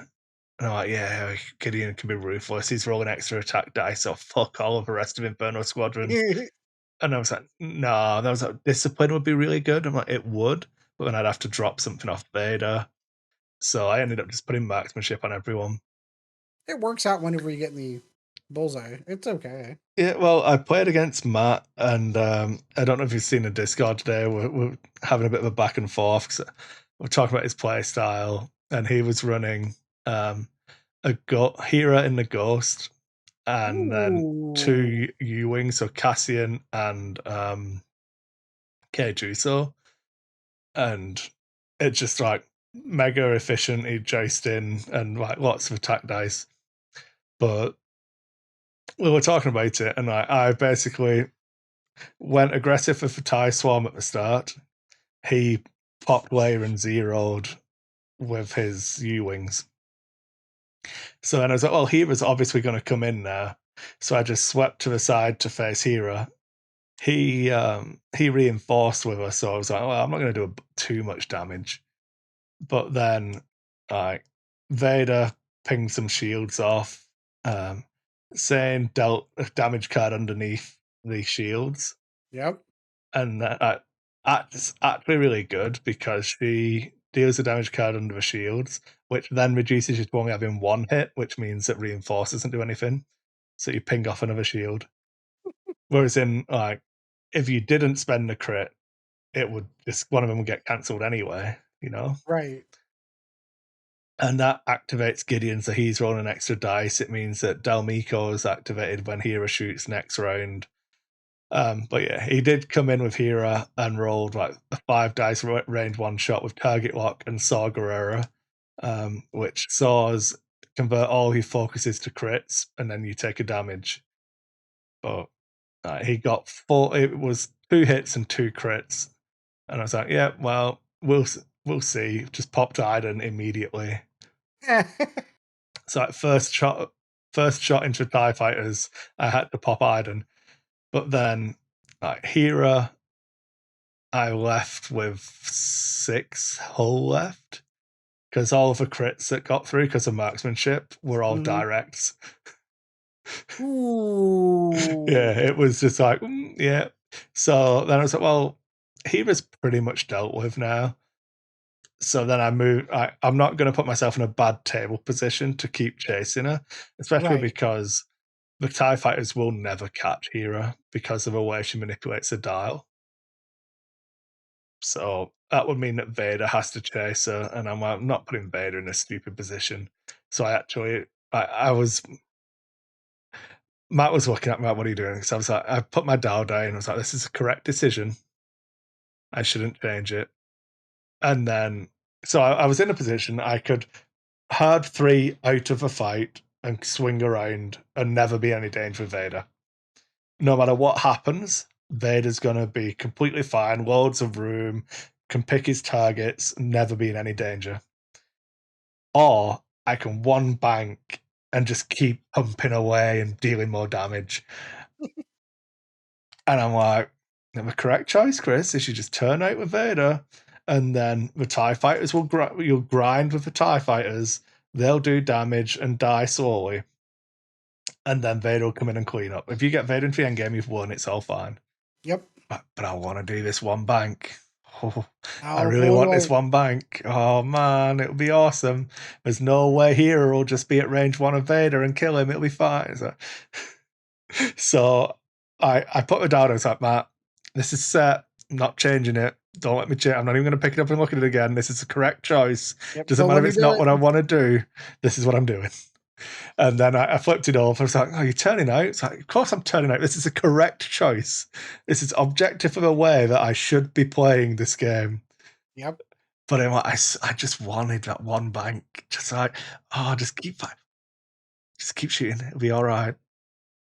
And I'm like, yeah, Gideon can be ruthless. He's rolling extra attack dice, so fuck all of the rest of Inferno Squadron. And I was like, no, that was like, discipline would be really good. I'm like, it would, but then I'd have to drop something off Vader. So I ended up just putting marksmanship on everyone. It works out whenever you get in the Bullseye. It's okay. Yeah, well, I played against Matt, and I don't know if you've seen the Discord today. We're having a bit of a back and forth 'cause we're talking about his play style, and he was running Hera in the Ghost, and then Ooh. two U-wings, so Cassian and Keijuso, and it's just like mega efficient. He joiced in and like lots of attack dice, but we were talking about it, and I basically went aggressive with the tie swarm at the start. He popped layer and zeroed with his U-wings. So then I was like, well, Hera's obviously going to come in now. So I just swept to the side to face Hera. He reinforced with her, so I was like, well, I'm not going to do too much damage. But then, like, Vader pinged some shields off, saying dealt a damage card underneath the shields, Yep. and that's actually really good because she deals a damage card under the shields, which then reduces you to only having one hit, which means that reinforce doesn't do anything. So you ping off another shield. Whereas in like if you didn't spend the crit, it would just one of them would get cancelled anyway, you know. Right. And that activates Gideon, so he's rolling extra dice. It means that Dalmiko is activated when Hera shoots next round. But yeah, he did come in with Hera and rolled like a 5 dice range one shot with target lock and Saw Gerrera, which saws convert all his focuses to crits, and then you take a damage. But he got 4. It was 2 hits and 2 crits, and I was like, yeah, well, we'll see. Just popped Iden immediately. So like first shot into TIE fighters, I had to pop Iden. But then like Hera, I left with 6 hull left because all of the crits that got through because of marksmanship were all directs. Ooh. Yeah, it was just like, yeah. So then I was like, well, Hera's pretty much dealt with now. So then I moved. I'm not going to put myself in a bad table position to keep chasing her, especially Right. because the TIE fighters will never catch Hera because of the way she manipulates the dial. So that would mean that Vader has to chase her, and I'm like, not putting Vader in a stupid position. So I was. Matt was looking at me, like, what are you doing? So I was like, I put my dial down and I was like, this is a correct decision. I shouldn't change it. And then, so I was in a position I could hard 3 out of a fight and swing around and never be any danger of Vader. No matter what happens, Vader's going to be completely fine, loads of room, can pick his targets, never be in any danger. Or I can one bank and just keep pumping away and dealing more damage. And I'm like, the correct choice, Chris, is you just turn out with Vader, and then the TIE fighters you'll grind with the TIE fighters, they'll do damage and die slowly. And then Vader will come in and clean up. If you get Vader into the endgame, you've won, it's all fine. Yep. But I want to do this one bank. Oh, I Oh really want boy. this one bank. Oh man, it'll be awesome. There's no way Hera will just be at range 1 of Vader and kill him. It'll be fine. So I put it down. I was like, Matt, this is set. I'm not changing it. Don't let me change. I'm not even going to pick it up and look at it again. This is the correct choice. Yep. Doesn't Don't matter let if me it's do not it. what I want to do. This is what I'm doing. And then I flipped it over. I was like, oh, you're turning out? It's like, of course I'm turning out. This is a correct choice. This is objective of a way that I should be playing this game. Yep. But I just wanted that one bank. Just like, oh, just keep shooting. It'll be all right.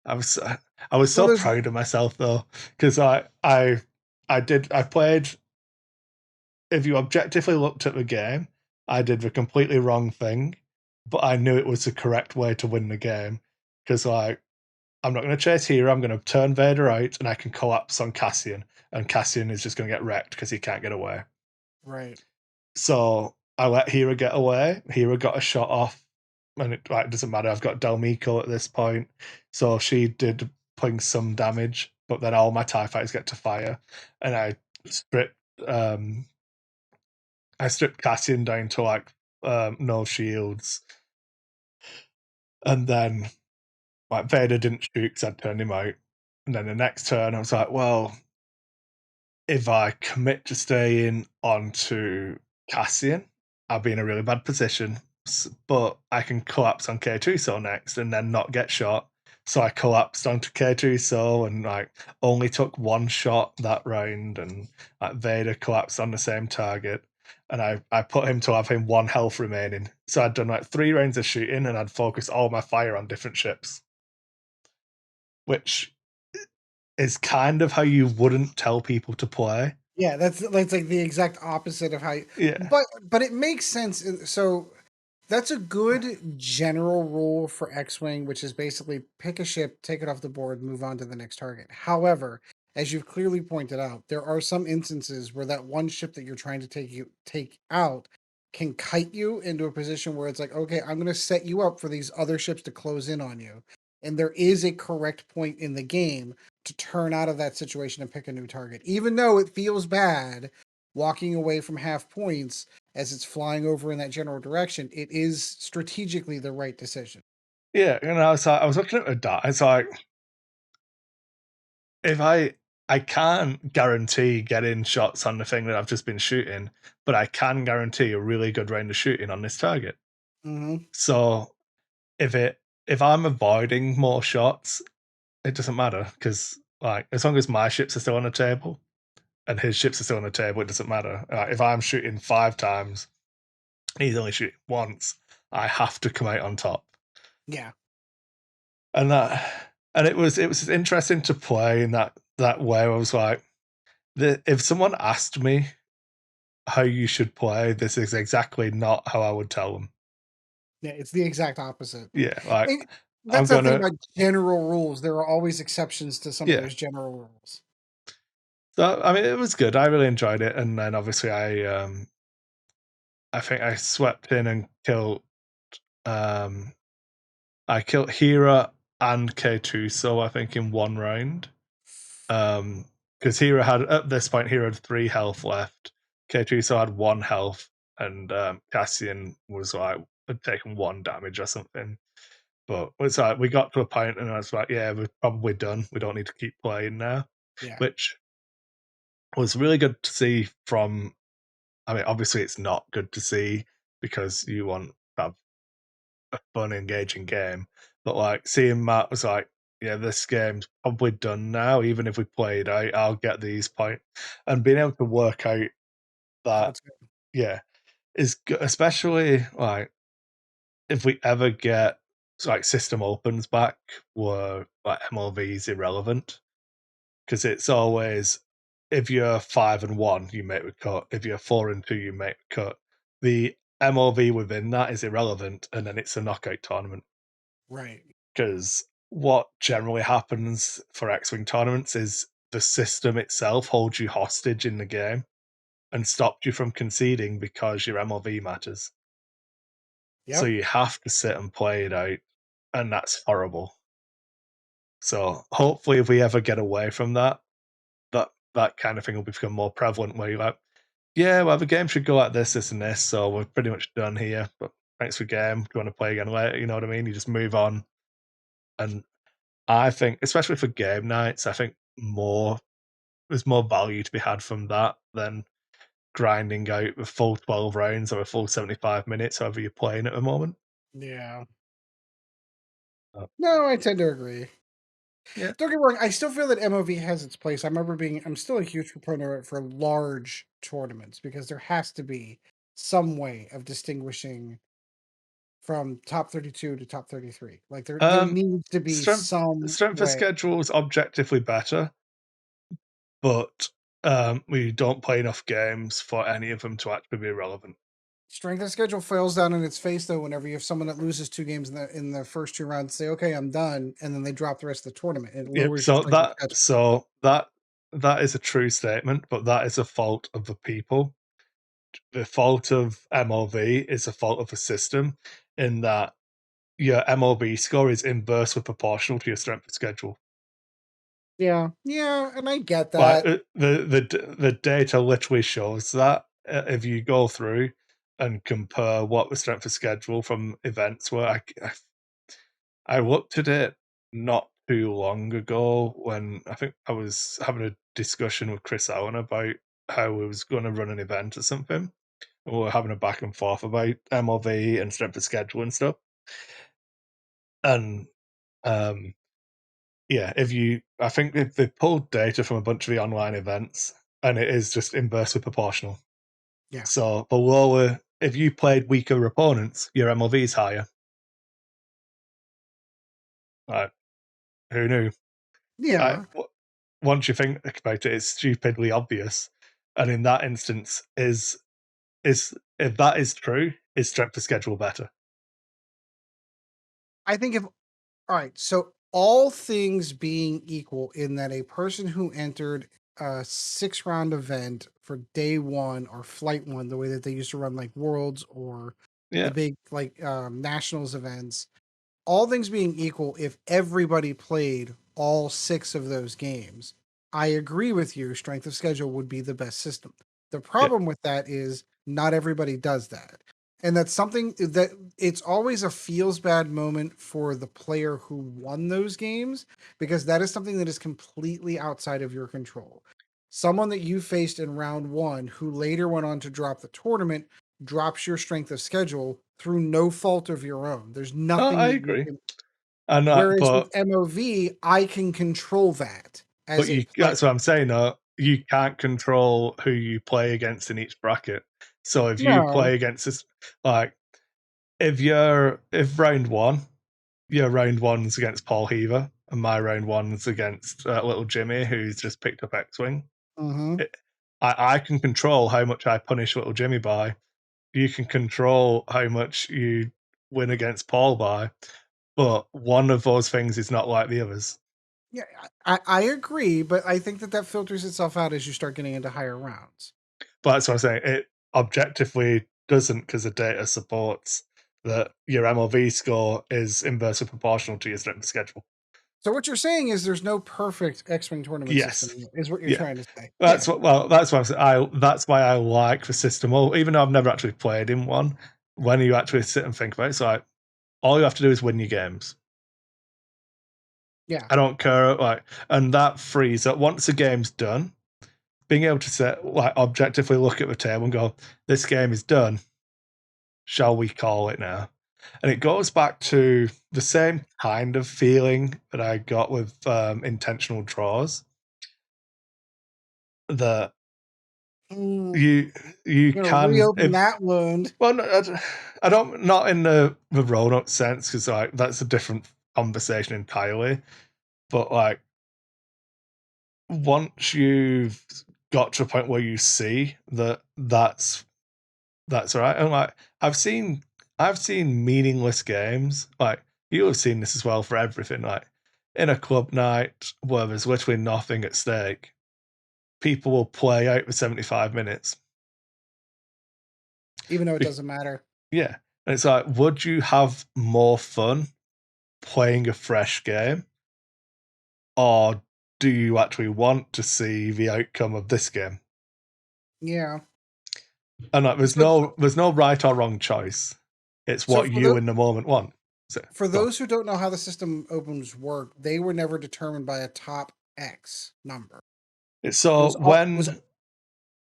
I was Well, so there's proud of myself though, because I played. If you objectively looked at the game, I did the completely wrong thing, but I knew it was the correct way to win the game. Because like, I'm not going to chase Hero. I'm going to turn Vader out, and I can collapse on Cassian, and Cassian is just going to get wrecked because he can't get away. right. So I let Hera get away. Hera got a shot off, and it doesn't matter. I've got Dalmiko at this point, so she did putting some damage, but then all my TIE fighters get to fire, and stripped um, I stripped Cassian down to like no shields, and then like Vader didn't shoot because I'd turned him out. And then the next turn, I was like, well, if I commit to staying onto Cassian, I'll be in a really bad position. But I can collapse on K2 next and then not get shot. So I collapsed onto K2 and like only took one shot that round, and like Vader collapsed on the same target. And I put him to having 1 health remaining. So I'd done like 3 rounds of shooting and I'd focused all my fire on different ships. Which is kind of how you wouldn't tell people to play. Yeah, that's like the exact opposite of how you, Yeah. but it makes sense. So that's a good general rule for X-Wing, which is basically pick a ship, take it off the board, move on to the next target. However, as you've clearly pointed out, there are some instances where that one ship that you're trying to take out can kite you into a position where it's like, okay, I'm going to set you up for these other ships to close in on you. And there is a correct point in the game to turn out of that situation and pick a new target. Even though it feels bad walking away from half points as it's flying over in that general direction, it is strategically the right decision. Yeah, and I was looking at the dot. It's like if I can't guarantee getting shots on the thing that I've just been shooting, but I can guarantee a really good range of shooting on this target. Mm-hmm. So if I'm avoiding more shots, it doesn't matter because like as long as my ships are still on the table and his ships are still on the table, it doesn't matter. If I'm shooting 5 times, he's only shooting once. I have to come out on top. Yeah. And it was interesting to play in that way. I was like, if someone asked me how you should play, this is exactly not how I would tell them. Yeah, it's the exact opposite. Yeah, like And I'm that's the thing gonna about general rules. There are always exceptions to some of yeah. those general rules. So I mean, it was good. I really enjoyed it, and then obviously I think I swept in and killed um I killed Hera and K2, so I think in one round. Because Hera had at this point Hera had 3 health left. K2 had 1 health, and Cassian was like had taken 1 damage or something. But it's like we got to a point, and I was like, yeah, we're probably done. We don't need to keep playing now, Yeah. which was really good to see. From I mean, obviously it's not good to see because you want to have a fun, engaging game. But like seeing Matt was like, yeah, this game's probably done now. Even if we played out, I'll get these points. And being able to work out How that, it's going. yeah, is good, especially like if we ever get like system opens back where like MLV is irrelevant because it's always if you're 5-1, you make the cut. If you're 4-2, you make the cut. The MLV within that is irrelevant, and then it's a knockout tournament. Right. Because what generally happens for X-Wing tournaments is the system itself holds you hostage in the game and stops you from conceding because your MLV matters. So Yep. you have to sit and play it out, and that's horrible. So hopefully, if we ever get away from that, that kind of thing will become more prevalent. Where you're like, yeah, well, the game should go like this, and this. So we're pretty much done here. But thanks for game. Do you want to play again later? You know what I mean? You just move on. And I think, especially for game nights, I think there's more value to be had from that than grinding out a full 12 rounds or a full 75 minutes, however you're playing at the moment. Yeah. Uh, No, I tend to agree. yeah. Don't get me wrong, I still feel that MOV has its place. I'm still a huge proponent of it for large tournaments because there has to be some way of distinguishing from top 32 to top 33. Like there Um, needs to be strength some strength of way. schedule is objectively better, but we don't play enough games for any of them to actually be relevant. Strength of schedule fails down in its face though whenever you have someone that loses 2 games in the first 2 rounds, say, okay, I'm done, and then they drop the rest of the tournament. It Yep. lowers your strength of schedule. That is a true statement, but that is a fault of the people. The fault of MLV is a fault of the system in that your MLB score is inversely proportional to your strength of schedule. Yeah, yeah, and I get Like that. the data literally shows that if you go through and compare what the strength of schedule from events were, I looked at it not too long ago when I think I was having a discussion with Chris Allen about how we was going to run an event or something. We were having a back and forth about MLV and strength of schedule and stuff. And um, yeah, I think if they pulled data from a bunch of the online events, and it is just inversely proportional. Yeah. So the lower, if you played weaker opponents, your MLV is higher. Like, who knew? Yeah. Once you think about it, it's stupidly obvious. And in that instance, is if that is true, is strength of schedule better? I think if all right, so all things being equal, in that a person who entered a 6 round event for day one or flight one, the way that they used to run like worlds or the Yeah, big like nationals events, all things being equal, if everybody played all 6 of those games, I agree with you. Strength of schedule would be the best system. The yeah. problem with that is not everybody does that. And that's something that it's always a feels bad moment for the player who won those games, because that is something that is completely outside of your control. Someone that you faced in round one who later went on to drop the tournament drops your strength of schedule through no fault of your own. There's No, nothing I that you agree. can. And Whereas with MOV, I can control that but as a you that's what player. I'm saying though. You can't control who you play against in each bracket. So if you No. play against this, like if round one, your round one's against Paul Heaver, and my round one's against little Jimmy, who's just picked up XWing. Mm-hmm. It, I can control how much I punish little Jimmy by. You can control how much you win against Paul by, but one of those things is not like the others. Yeah, I agree, but I think that that filters itself out as you start getting into higher rounds. But that's what I'm saying. It objectively doesn't because the data supports that your MLV score is inversely proportional to your strength of schedule. So what you're saying is there's no perfect X-Wing tournament system, Yes. is what you're Yeah. trying to say. That's Yeah. what. Well, that's what I'm saying. That's why I like the system. Well, even though I've never actually played in one, when you actually sit and think about it, it's like all you have to do is win your games. Yeah. I don't care. Like, and that frees up once the game's done. Being able to set like objectively look at the table and go, "This game is done. Shall we call it now?" And it goes back to the same kind of feeling that I got with intentional draws. That Mm, you you're gonna can reopen if that wound. well no, I don't not in the roll-up sense because like that's a different conversation entirely. But like once you've got to a point where you see that that's all right, and like I've seen I've seen meaningless games. Like you have seen this as well for everything. Like in a club night where there's literally nothing at stake, people will play out for 75 minutes. Even though it Be- doesn't matter. yeah, and it's like, would you have more fun playing a fresh game, or do you actually want to see the outcome of this game? Yeah. And like, So, there's no right or wrong choice. It's so what for you the in the moment want. So for go on. those who don't know how the system opens work, they were never determined by a top X number. It So was all it was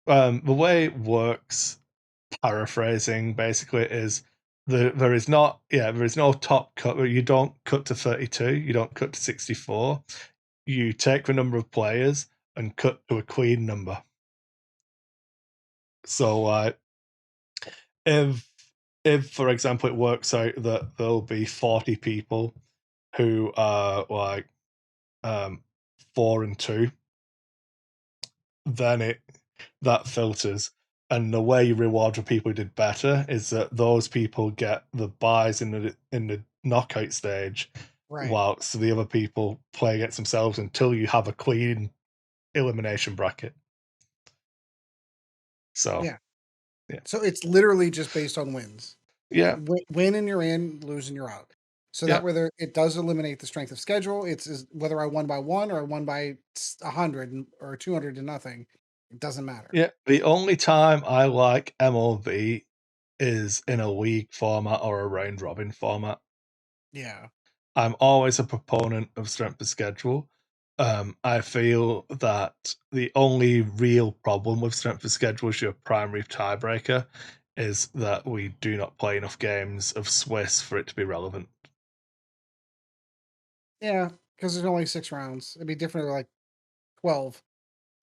when the way it works, paraphrasing basically, is there is not there is no top cut. You don't cut to 32. You don't cut to 64. You take the number of players and cut to a clean number. So like if for example it works out that there'll be 40 people who are like um 4 and 2, then it that filters. And the way you reward the people who did better is that those people get the buys in the knockout stage, right. whilst the other people play against themselves until you have a clean elimination bracket. So Yeah. yeah, So it's literally just based on wins. yeah, Win and you're in, lose and you're out. So yeah, that whether it does eliminate the strength of schedule, it's whether I won by one or I won by 100 or 200 to nothing. It doesn't matter. yeah. The only time I like MLV is in a league format or a round robin format. Yeah. I'm always a proponent of strength of schedule. I feel that the only real problem with strength of schedule as your primary tiebreaker is that we do not play enough games of Swiss for it to be relevant. Yeah, because there's only 6 rounds. It'd be different like 12.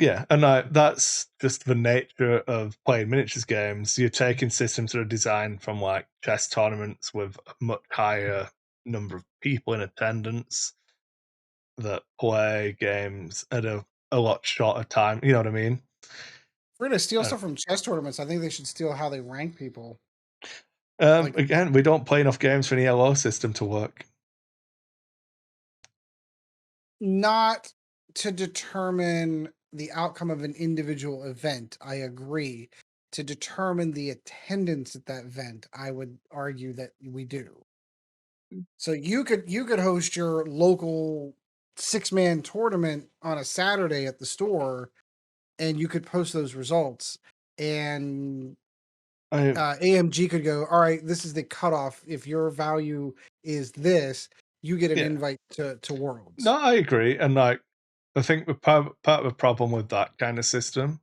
Yeah, and that's just the nature of playing miniatures games. You're taking systems that are designed from like chess tournaments with a much higher number of people in attendance that play games at a lot shorter time. You know what I mean? If we're gonna steal Uh, stuff from chess tournaments, I think they should steal how they rank people. Like again, we don't play enough games for an ELO system to work. not to determine the outcome of an individual event. I agree. To determine the attendance at that event, I would argue that we do. So you could host your local 6-man tournament on a Saturday at the store, and you could post those results, and I AMG could go, all right, this is the cutoff. If your value is this, you get an Yeah, invite to no, Worlds. I agree, and like I think the part of the problem with that kind of system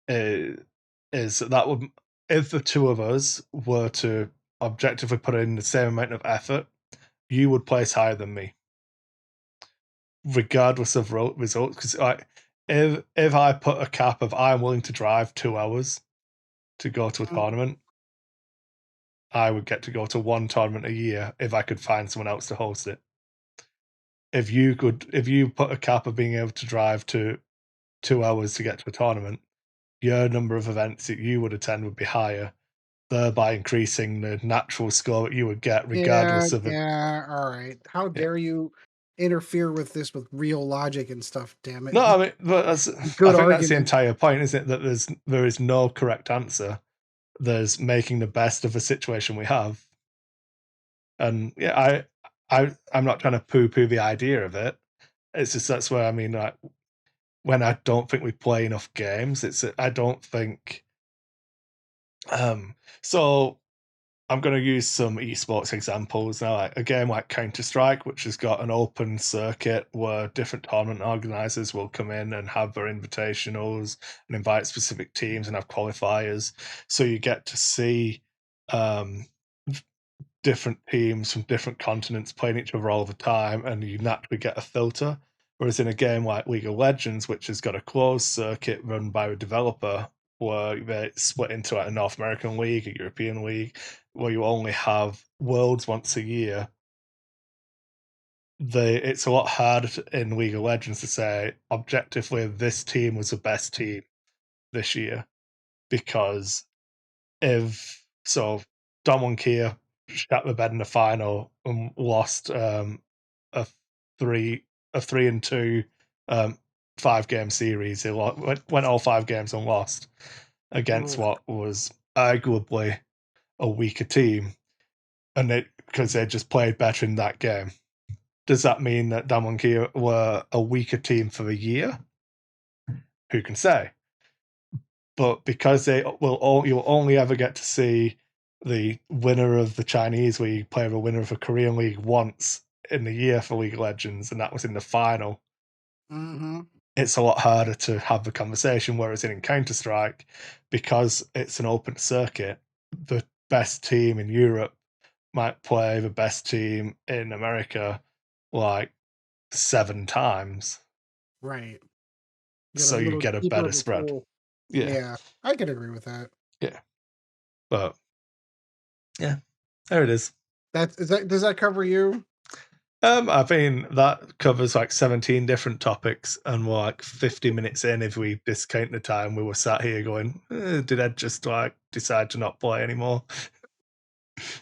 is, that would, if the two of us were to objectively put in the same amount of effort, you would place higher than me, regardless of results. Because like, if I put a cap of I'm willing to drive 2 hours to go to a Mhm. tournament, I would get to go to one tournament a year if I could find someone else to host it. If you put a cap of being able to drive to 2 hours to get to a tournament, your number of events that you would attend would be higher, thereby increasing the natural score that you would get Yeah, regardless of it. yeah, all right. How Yeah. dare you interfere with this with real logic and stuff, damn it. No, I mean, but that's, I Good think that's the argument. entire point, isn't it? That there is no correct answer. There's making the best of the situation we have. And yeah, I'm not trying to poo-poo the idea of it. It's just that's where I mean, like when I don't think we play enough games, I don't think um so I'm going to use some esports examples now. Like a game like Counter Strike, which has got an open circuit where different tournament organizers will come in and have their invitationals and invite specific teams and have qualifiers. So you get to see um, different teams from different continents playing each other all the time, and you naturally get a filter. Whereas in a game like League of Legends, which has got a closed circuit run by a developer, where they split into like a North American league, a European league, where you only have worlds once a year, it's a lot harder in League of Legends to say objectively this team was the best team this year because if so, Don Kia shat the bed in the final and lost a three a 3-2 um, 5 game series. He went all 5 games and lost against Ugh. what was arguably a weaker team, and it because they just played better in that game. Does that mean that Damwon Kia were a weaker team for the year? Who can say? But because you'll only ever get to see the winner of the Chinese league play the winner of the Korean league once in the year for League of Legends, and that was in the final. Mhm. It's a lot harder to have the conversation. Whereas in Counter Strike, because it's an open circuit, the best team in Europe might play the best team in America like 7 times, Right. Get a so you little get a deeper better of a spread. pool. Yeah, Yeah, I can agree with that. yeah, but yeah, there it is. Does that cover you? I mean, that covers like 17 different topics, and we're like 50 minutes in. If we discount the time we were sat here going, did Ed just like decide to not play anymore?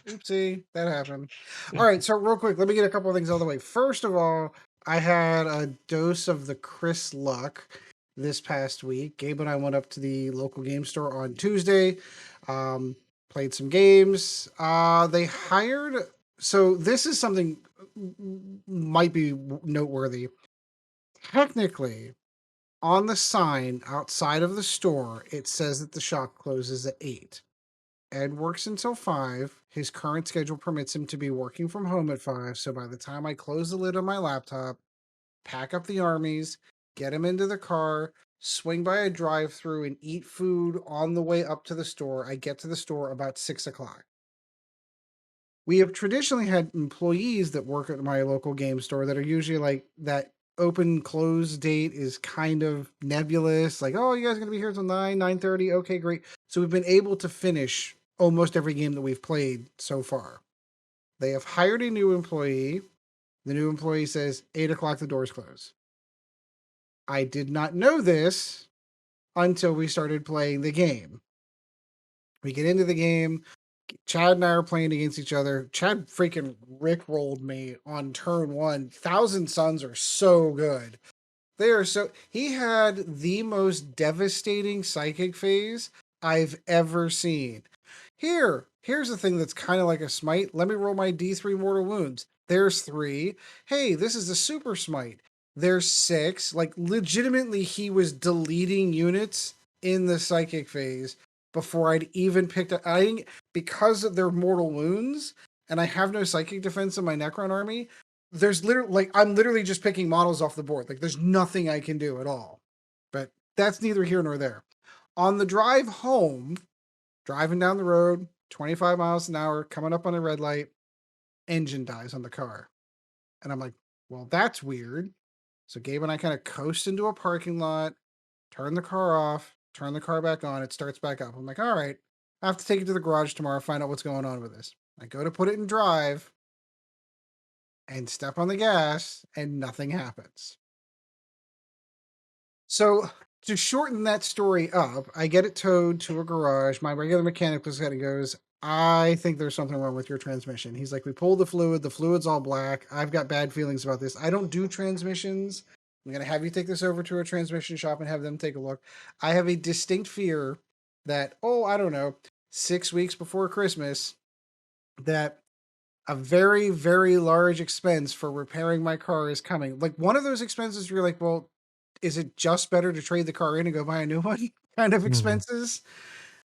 Oopsie, that happened. Yeah. All right, so real quick, let me get a couple of things out of the way. First of all, I had a dose of the Chris luck this past week. Gabe and I went up to the local game store on Tuesday, um, played some games. They hired, so this is something might be noteworthy. Technically, on the sign outside of the store, it says that the shop closes at 8. Ed works until 5. His current schedule permits him to be working from home at 5. So by the time I close the lid on my laptop, pack up the armies, get him into the car, swing by a drive through and eat food on the way up to the store, I get to the store about 6 o'clock. We have traditionally had employees that work at my local game store that are usually like that open close date is kind of nebulous. Like, oh, you guys are gonna be here till 9:30. Okay, great. So we've been able to finish almost every game that we've played so far. They have hired a new employee. The new employee says 8 o'clock the doors close. I did not know this until we started playing the game. We get into the game. Chad and I are playing against each other. Chad freaking rickrolled me on turn 1. Thousand Suns are so good. They are so. He had the most devastating psychic phase I've ever seen. Here's the thing that's kind of like a smite. Let me roll my D3 mortal wounds. There's 3. Hey, this is a super smite. There's 6. Like, legitimately, he was deleting units in the psychic phase before I'd even picked up. Because of their mortal wounds, and I have no psychic defense in my Necron army, there's literally, like, I'm literally just picking models off the board. Like, there's nothing I can do at all. But that's neither here nor there. On the drive home, driving down the road, 25 miles an hour, coming up on a red light, engine dies on the car. And I'm like, well, that's weird. So Gabe and I kind of coast into a parking lot, turn the car off, turn the car back on. It starts back up. I'm like, all right, I have to take it to the garage tomorrow, find out what's going on with this. I go to put it in drive and step on the gas, and nothing happens. So to shorten that story up, I get it towed to a garage. My regular mechanic looks at it and goes, I think there's something wrong with your transmission. He's like, we pulled the fluid's all black. I've got bad feelings about this. I don't do transmissions. I'm going to have you take this over to a transmission shop and have them take a look. I have a distinct fear that, I don't know, 6 weeks before Christmas, that a very, very large expense for repairing my car is coming. Like, one of those expenses you're like, well, is it just better to trade the car in and go buy a new one kind of expenses?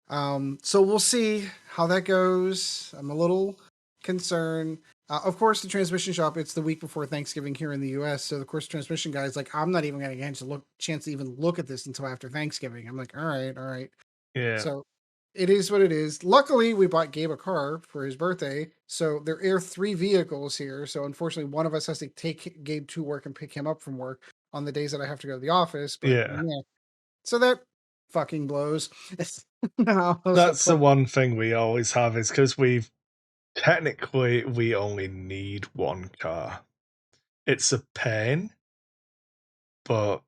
So we'll see how that goes. I'm a little concerned. Of course, the transmission shop, it's the week before Thanksgiving here in the US. So, of course, the transmission guy's like, I'm not even going to get a chance to even look at this until after Thanksgiving. I'm like, all right. Yeah. So it is what it is. Luckily, we bought Gabe a car for his birthday. So there are 3 vehicles here. So unfortunately, one of us has to take Gabe to work and pick him up from work on the days that I have to go to the office. But Yeah. So that fucking blows. No, That's the one thing we always have, is because we only need one car. It's a pain, but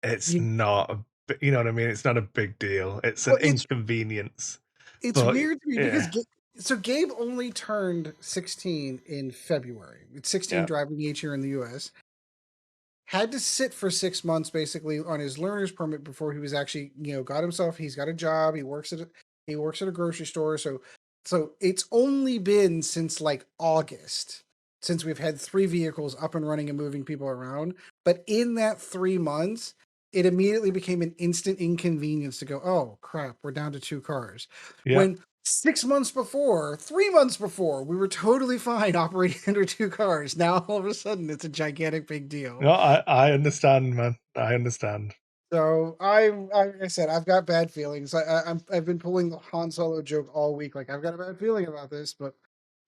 it's not you know what I mean? It's not a big deal. It's an inconvenience. It's but, weird to me yeah. because Gabe only turned 16 in February. It's 16 driving age here in the US. Had to sit for 6 months basically on his learner's permit before he was actually, he's got a job. He works at a grocery store. So it's only been since like August since we've had 3 vehicles up and running and moving people around. But in that 3 months, it immediately became an instant inconvenience to go, oh crap, we're down to 2 cars. Yeah. When 3 months before, we were totally fine operating under 2 cars. Now all of a sudden, it's a gigantic big deal. No, I understand, man. I understand. So like I said, I've got bad feelings. I've been pulling the Han Solo joke all week. Like, I've got a bad feeling about this, but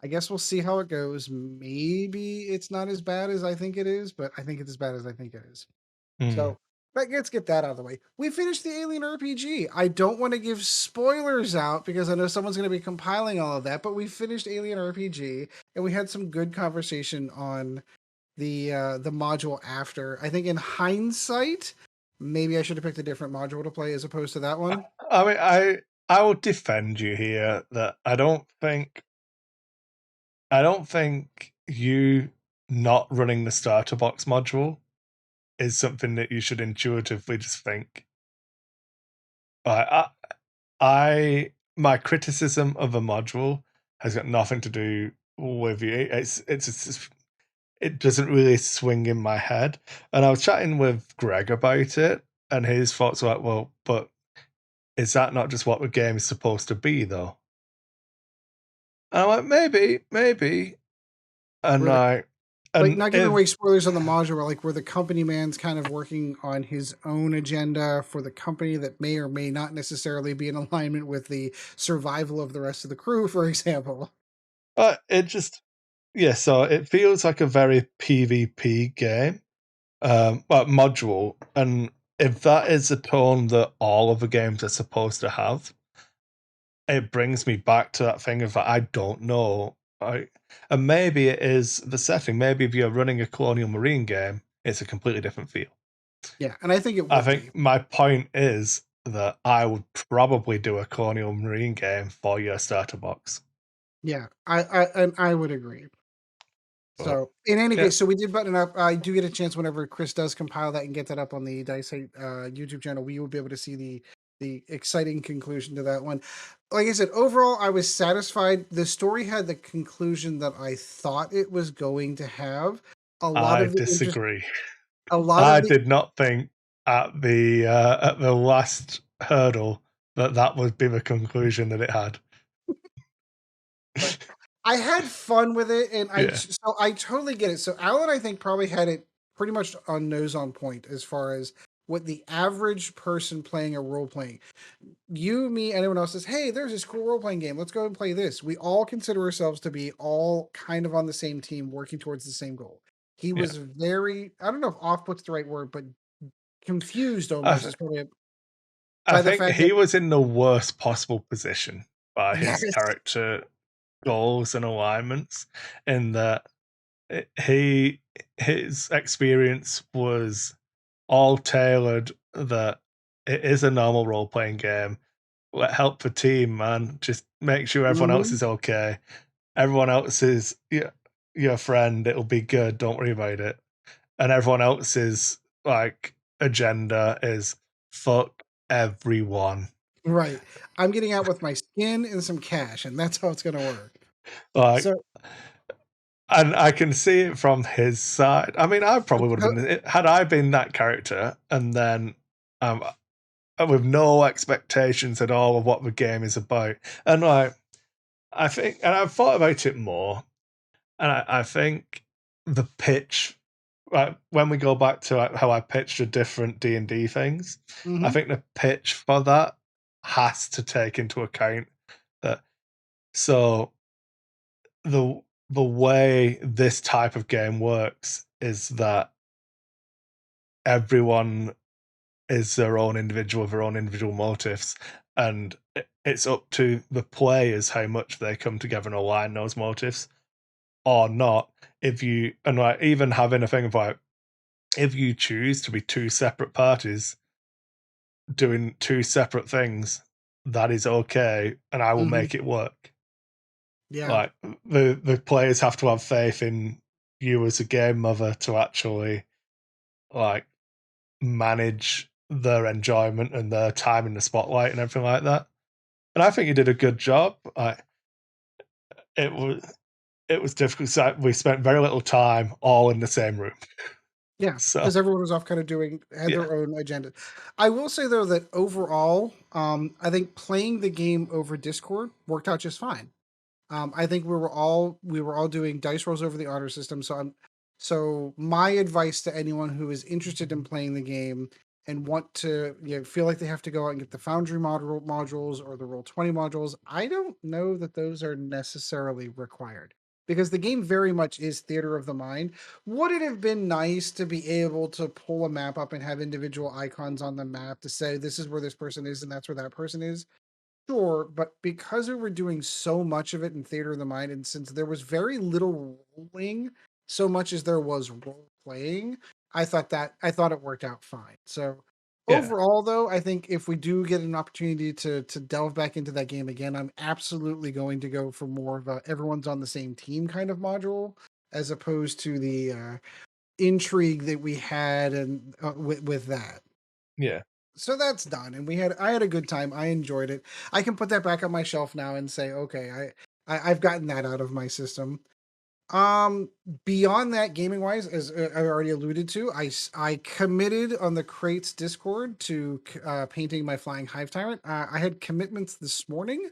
I guess we'll see how it goes. Maybe it's not as bad as I think it is, but I think it's as bad as I think it is. So let's get that out of the way. We finished the Alien RPG. I don't want to give spoilers out because I know someone's going to be compiling all of that, but we finished Alien RPG and we had some good conversation on the module after. I think in hindsight, maybe I should have picked a different module to play as opposed to that one. I mean, I will defend you here that I don't think you not running the starter box module is something that you should intuitively just think. My criticism of a module has got nothing to do with you. It doesn't really swing in my head. And I was chatting with Greg about it, and his thoughts were like, well, but is that not just what the game is supposed to be, though? And I'm like, maybe, and Where the like, like, and not giving if away spoilers on the module, like, where the company man's kind of working on his own agenda for the company that may or may not necessarily be in alignment with the survival of the rest of the crew, for example. it just yeah, so it feels like a very PvP game, module, and if that is the tone that all of the games are supposed to have, it brings me back to that thing of that I don't know. And maybe it is the setting. Maybe if you're running a Colonial Marine game, it's a completely different feel. Yeah, and I think it I would think be. my point is that I would probably do a Colonial Marine game for your starter box. Yeah, I would agree. But So, in any yeah, case, so we did button up. I do get a chance whenever Chris does compile that and get that up on the Dice YouTube channel. We will be able to see the exciting conclusion to that one. Like I said, overall, I was satisfied. The story had the conclusion that I thought it was going to have. A lot I of the interest, disagree. a lot I of the did not think at the last hurdle that that would be the conclusion that it had. But I had fun with it, and Yeah, so I totally get it. So Alan, I think, probably had it pretty much on nose on point as far as what the average person playing a role playing. You, me, anyone else says, "Hey, there's this cool role playing game. Let's go and play this." We all consider ourselves to be all kind of on the same team, working towards the same goal. He yeah. was very, I don't know if off put's the right word, but confused I, almost th- is probably I by the think fact that he was in the worst possible position by his yes, character goals and alignments, in that his experience was all tailored that it is a normal role playing game. Let help the team, man. Just make sure everyone else mhm, is okay. Everyone else is your friend. It'll be good. Don't worry about it. And everyone else's like agenda is fuck everyone. right. I'm getting out with my skin and some cash, and that's how it's going to work. Like, So, and I can see it from his side. I mean, I so probably would have been had I been that character, and then um, with no expectations at all of what the game is about. And like, I think, and I've thought about it more, and I think the pitch, like when we go back to like, how I pitched the different D&D things, I mhm, think the pitch for that has to take into account that. So the way this type of game works is that everyone is their own individual with their own individual motives, and it's up to the players how much they come together and align those motives or not. If you and like even having a thing of like, if you choose to be two separate parties doing two separate things, that is okay, and I will mhm, make it work. yeah, Like the players have to have faith in you as a game mother to actually like manage their enjoyment and their time in the spotlight and everything like that. And I think you did a good job. It was it was difficult. So we spent very little time all in the same room. yeah, So because everyone was off kind of doing had yeah, their own agenda. I will say though that overall, I think playing the game over Discord worked out just fine. I think we were all doing dice rolls over the honor system. So my advice to anyone who is interested in playing the game and want to feel like they have to go out and get the Foundry modules or the Roll20 modules, I don't know that those are necessarily required because the game very much is theater of the mind. Would it have been nice to be able to pull a map up and have individual icons on the map to say this is where this person is and that's where that person is? Sure, but because we were doing so much of it in theater of the mind, and since there was very little rolling, so much as there was role playing, I thought it worked out fine. So yeah, overall, though, I think if we do get an opportunity to delve back into that game again, I'm absolutely going to go for more of a everyone's on the same team kind of module, as opposed to the intrigue that we had and with that. yeah, So that's done, and I had a good time. I enjoyed it. I can put that back on my shelf now and say, okay, I've gotten that out of my system. Um, Beyond that, gaming wise, as I already alluded to, I committed on the crates Discord to painting my flying hive tyrant. I had commitments this morning.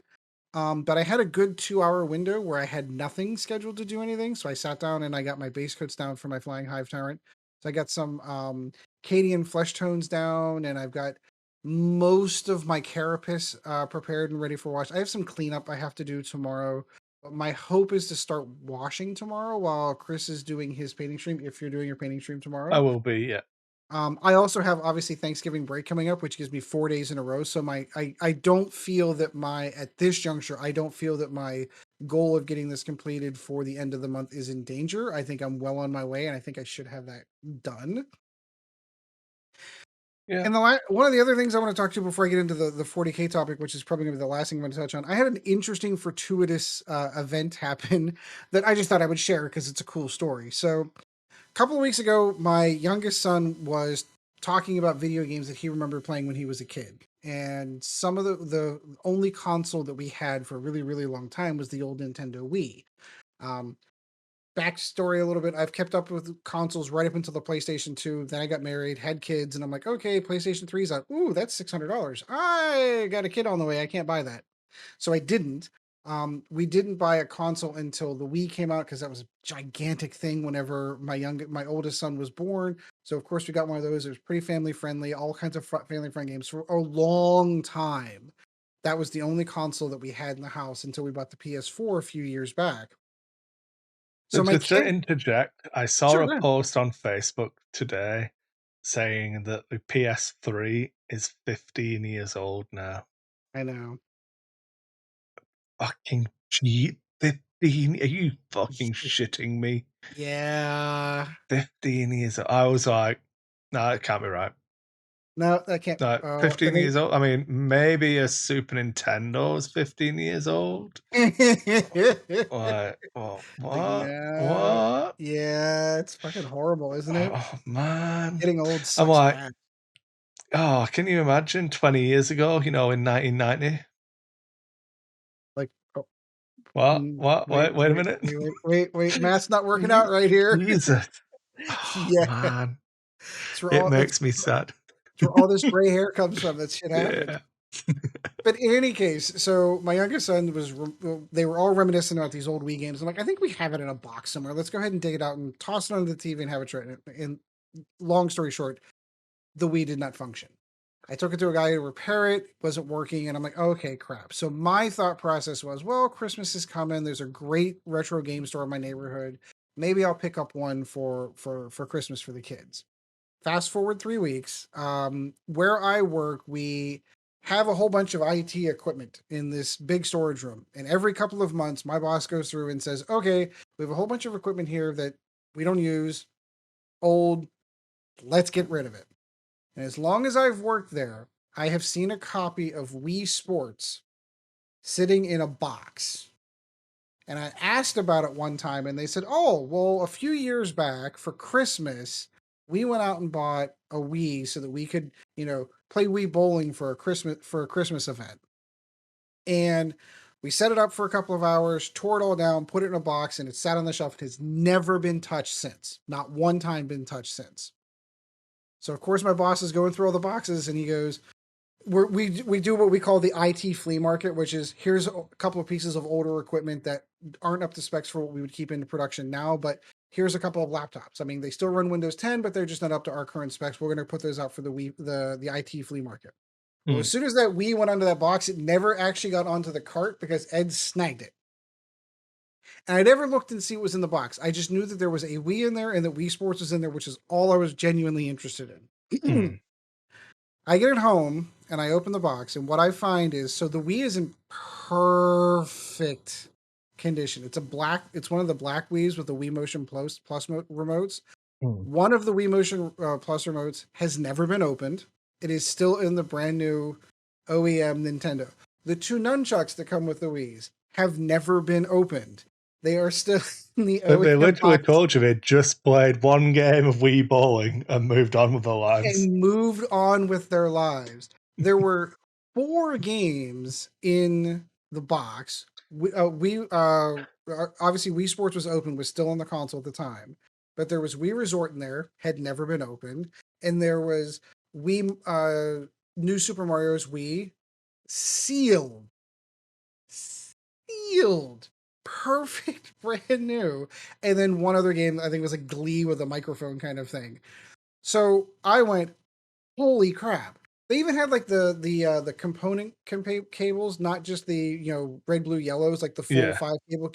But I had a good 2-hour window where I had nothing scheduled to do anything. So I sat down and I got my base coats down for my Flying Hive Tyrant. So I got some Cadian flesh tones down, and I've got most of my carapace prepared and ready for wash. I have some cleanup I have to do tomorrow. But my hope is to start washing tomorrow while Chris is doing his painting stream, if you're doing your painting stream I tomorrow. will be, yeah. I also have obviously Thanksgiving break coming up, which gives me 4 days in a row. So I don't feel that at this juncture, I don't feel that my goal of getting this completed for the end of the month is in danger. I think I'm well on my way, and I think I should have that done. Yeah. And one of the other things I want to talk to before I get into the 40K topic, which is probably going to be the last thing I'm going to touch on, I had an interesting fortuitous event happen that I just thought I would share because it's a cool story. So couple of weeks ago, my youngest son was talking about video games that he remembered playing when he was a kid. And some of the only console that we had for a really, really long time was the old Nintendo Wii. Um, Backstory a little bit, I've kept up with consoles right up until the PlayStation 2. Then I got married, had kids, and I'm like, okay, PlayStation 3 is out. Ooh, that's $600. I got a kid on the way. I can't buy that. So I didn't. We didn't buy a console until the Wii came out because that was a gigantic thing whenever my oldest son was born. So of course we got one of those. It was pretty family friendly, all kinds of family friendly games for a long time. That was the only console that we had in the house until we bought the PS4 a few years back. So So my just to kid, interject, I saw sure, a go ahead. post on Facebook today saying that the PS3 is 15 years old now. I know. Fucking cheat. 15? Are you fucking shitting me? Yeah. 15 years old. I was like, no, it can't be right. No, I can't. Like And 15 years old? I mean, maybe a Super Nintendo is 15 years old. then Like, oh, like, what? no, What? yeah, it's fucking horrible, isn't it? Oh, man. Getting old I'm sucks like, bad. oh, can you imagine 20 years ago, in 1990? Like, oh, What? wait, Wait a minute. math's not working out right here. Jesus. Oh, Yeah, man. it's where It all makes me sad. this gray hair comes from. That shit happened. Yeah. But in any case, so my youngest son they were all reminiscing about these old Wii games. I'm like, I think we have it in a box somewhere. Let's go ahead and dig it out and toss it onto the TV and have it try. And long story short, the Wii did not function. I took it to a guy to repair it, wasn't working, and I'm like, okay, crap. So my thought process was, well, Christmas is coming. There's a great retro game store in my neighborhood. Maybe I'll pick up one for Christmas for the kids. Fast forward 3 weeks. Where I work, we have a whole bunch of IT equipment in this big storage room. And every couple of months, my boss goes through and says, okay, we have a whole bunch of equipment here that we don't use, old, let's get rid of it. And as long as I've worked there, I have seen a copy of Wii Sports sitting in a box. And I asked about it one time, and they said, oh, well, a few years back for Christmas, we went out and bought a Wii so that we could, play Wii bowling for a Christmas event. And we set it up for a couple of hours, tore it all down, put it in a box, and it sat on the shelf. It has never been touched since. Not one time been touched since. So of course my boss is going through all the boxes, and he goes, we do what we call the IT flea market, which is here's a couple of pieces of older equipment that aren't up to specs for what we would keep into production now, but here's a couple of laptops. I mean, they still run Windows 10, but they're just not up to our current specs. We're going to put those out for the IT flea market. Well, as soon as that Wii went onto that box, it never actually got onto the cart because Ed snagged it. And I never looked and see what was in the box. I just knew that there was a Wii in there and that Wii Sports was in there, which is all I was genuinely interested in. I get it home and I open the box, and what I find is so the Wii is in perfect condition. It's one of the black Wiis with the Wii Motion Plus remotes. One of the Wii Motion Plus remotes has never been opened. It is still in the brand new OEM Nintendo. The two nunchucks that come with the Wiis have never been opened. They are still in the They OEM literally box told you they just played one game of Wii bowling and moved on with their lives. and moved on with their lives. There were 4 games in the box. Obviously Wii Sports was open, was still on the console at the time, but there was Wii Resort in there, had never been opened, and there was Wii New Super Mario's Wii sealed, sealed, perfect, brand new. And then one other game, I think it was like Glee with a microphone kind of thing. So I went, holy crap. They even had like the component cables, not just the red, blue, yellows, like the full Yeah. 5 cable,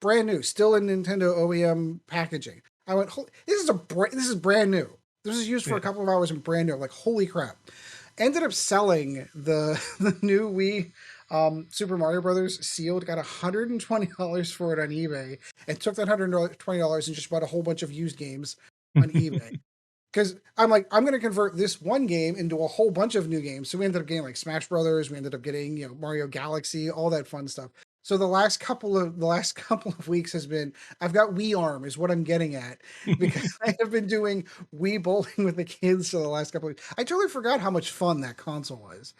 brand new, still in Nintendo OEM packaging. I went, this is brand new. This is used for a Yeah. couple of hours and brand new. I'm like, holy crap. Ended up selling the the new Wii Super Mario Brothers sealed, got $120 for it on eBay, and took that $120 and just bought a whole bunch of used games on eBay. Because I'm like, I'm going to convert this one game into a whole bunch of new games. So we ended up getting like Smash Brothers. We ended up getting Mario Galaxy, all that fun stuff. So the last couple of weeks has been, I've got Wii Arm is what I'm getting at, because I have been doing Wii bowling with the kids for the last couple of weeks. I totally forgot how much fun that console was.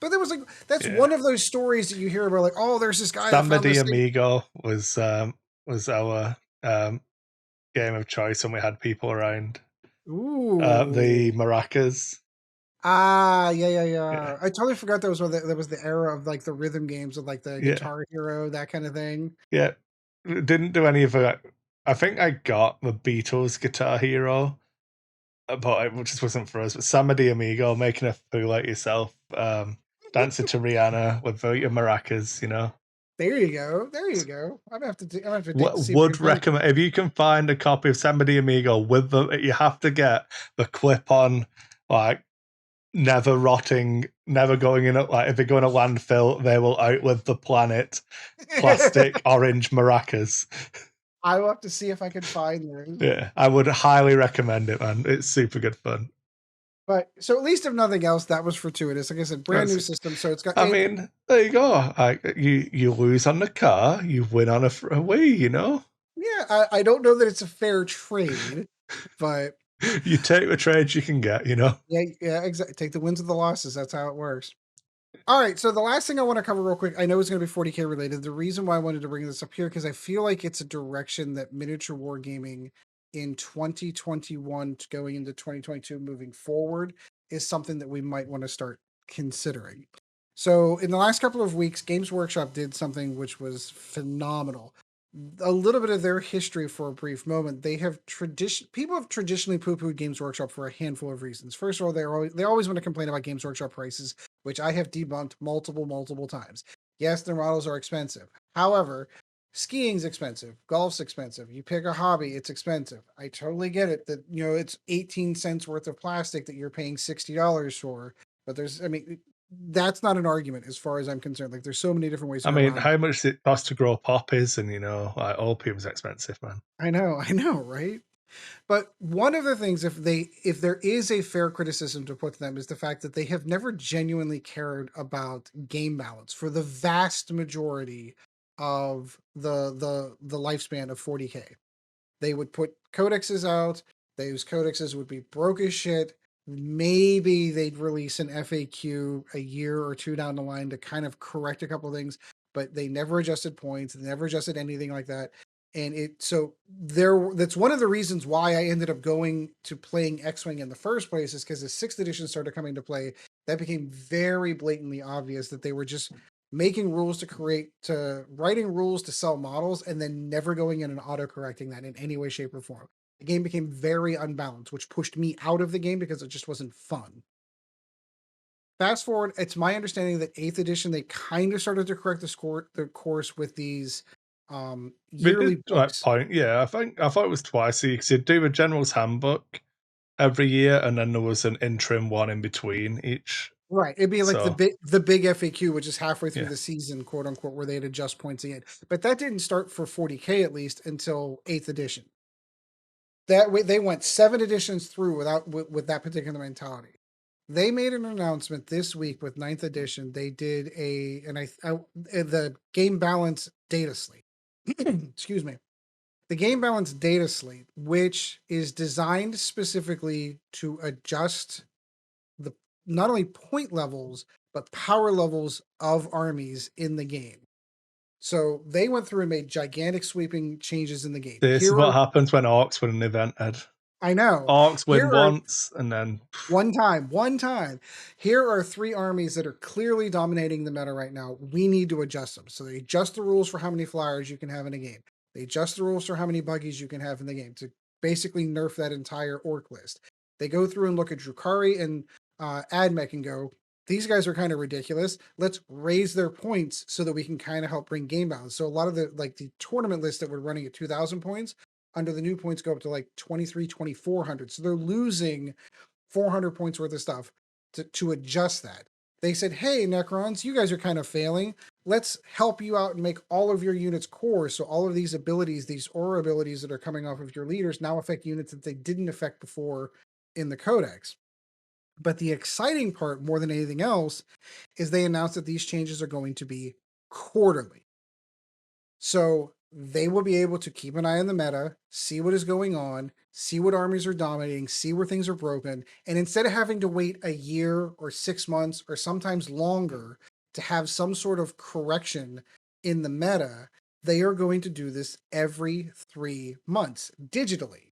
But there was like, that's Yeah. one of those stories that you hear about, like, oh, there's this guy that Samba found de this thing. Amigo was our game of choice when we had people around. Ooh. The maracas. Ah, yeah. Yeah. I totally forgot that was the era of like the rhythm games with like the Yeah. Guitar Hero, that kind of thing. Yeah. Didn't do any of that. I think I got the Beatles Guitar Hero, but it just wasn't for us. But Samba de Amigo, making a fool out of yourself, dancing to Rihanna with your maracas, There you go. There you go. I'm gonna have to see if I can Would find it. recommend if you can find a copy of Samba de Amigo with you have to get the clip-on, like never rotting, never going in. Like if they go in a landfill, they will outlive the planet. Plastic orange maracas. I will have to see if I can find those. Yeah, I would highly recommend it, man. It's super good fun. But so at least if nothing else, that was fortuitous. Like I said, brand new system, so it's got. I mean, there you go. Like you lose on the car, you win on a Wii. Yeah, I don't know that it's a fair trade, but You take the trades you can get. yeah, exactly. Take the wins with the losses. That's how it works. All right, so the last thing I want to cover real quick, I know it's going to be 40K related. The reason why I wanted to bring this up here, because I feel like it's a direction that miniature wargaming in 2021 going into 2022 moving forward is something that we might want to start considering. So in the last couple of weeks, Games Workshop did something which was phenomenal. A little bit of their history for a brief moment. People have traditionally poo-pooed Games Workshop for a handful of reasons. First of all, they always want to complain about Games Workshop prices, which I have debunked multiple times. Yes, their models are expensive. However, skiing's expensive, golf's expensive. You pick a hobby, it's expensive. I totally get it that it's 18 cents worth of plastic that you're paying $60 for. But that's not an argument as far as I'm concerned. Like, there's so many different ways to I go mean, around it. how much does it cost to grow poppies? And like opium's expensive, man. I know, right? But one of the things, if there is a fair criticism to put to them, is the fact that they have never genuinely cared about game balance for the vast majority of the lifespan of 40K. They would put codexes out. Those codexes would be broke as shit. Maybe they'd release an FAQ a year or two down the line to kind of correct a couple of things, but they never adjusted points. They never adjusted anything like that. And that's one of the reasons why I ended up going to playing XWing in the first place, is because as 6th edition started coming to play, that became very blatantly obvious that they were just making rules to writing rules to sell models and then never going in and auto correcting that in any way, shape, or form. The game became very unbalanced, which pushed me out of the game because it just wasn't fun. Fast forward, it's my understanding that 8th edition, they kind of started to correct the course with these We yearly did books. I thought it was twice because you'd do a general's handbook every year, and then there was an interim one in between each. Right. It'd be like So the big FAQ, which is halfway through yeah, the season, quote unquote, where they'd adjust points again. But that didn't start for 40K at least until 8th edition. That way they went 7 editions through with that particular mentality. They made an announcement this week with 9th edition. They did the game balance data slate. Excuse me. The game balance data slate, which is designed specifically to adjust the not only point levels but power levels of armies in the game. So they went through and made gigantic sweeping changes in the game. this is what happens when orcs win an event, Ed. I know. Orcs Here win are once, and then one time. Here are 3 armies that are clearly dominating the meta right now. We need to adjust them. So they adjust the rules for how many flyers you can have in a game. They adjust the rules for how many buggies you can have in the game to basically nerf that entire orc list. They go through and look at Drukhari and Admech and go, these guys are kind of ridiculous. Let's raise their points so that we can kind of help bring game balance. So a lot of the tournament lists that were running at 2,000 points, under the new points go up to like 23, 2,400. So they're losing 400 points worth of stuff to adjust that. They said, hey, Necrons, you guys are kind of failing. Let's help you out and make all of your units core. So all of these abilities, these aura abilities that are coming off of your leaders now affect units that they didn't affect before in the Codex. But the exciting part, more than anything else, is they announced that these changes are going to be quarterly. So they will be able to keep an eye on the meta, see what is going on, see what armies are dominating, see where things are broken. And instead of having to wait a year or 6 months or sometimes longer to have some sort of correction in the meta, they are going to do this every 3 months digitally.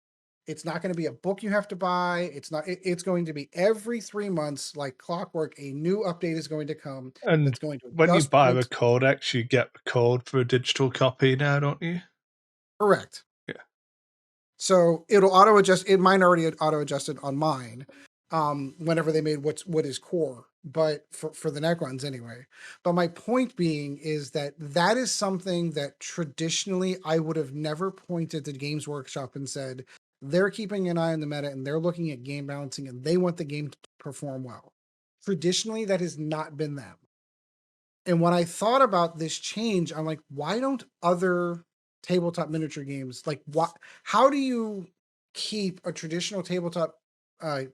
It's not going to be a book you have to buy. It's going to be every 3 months, like clockwork. A new update is going to come and that's going to when you adjust buy the points. codex, you get the code for a digital copy now, don't you? Correct. Yeah. So it'll auto adjust. Mine already auto adjusted on mine. Whenever they made what is core, but for the Necrons anyway. But my point being is that is something that traditionally I would have never pointed to Games Workshop and said they're keeping an eye on the meta and they're looking at game balancing and they want the game to perform well. Traditionally, that has not been them. And when I thought about this change, I'm like, why don't other tabletop miniature games how do you keep a traditional tabletop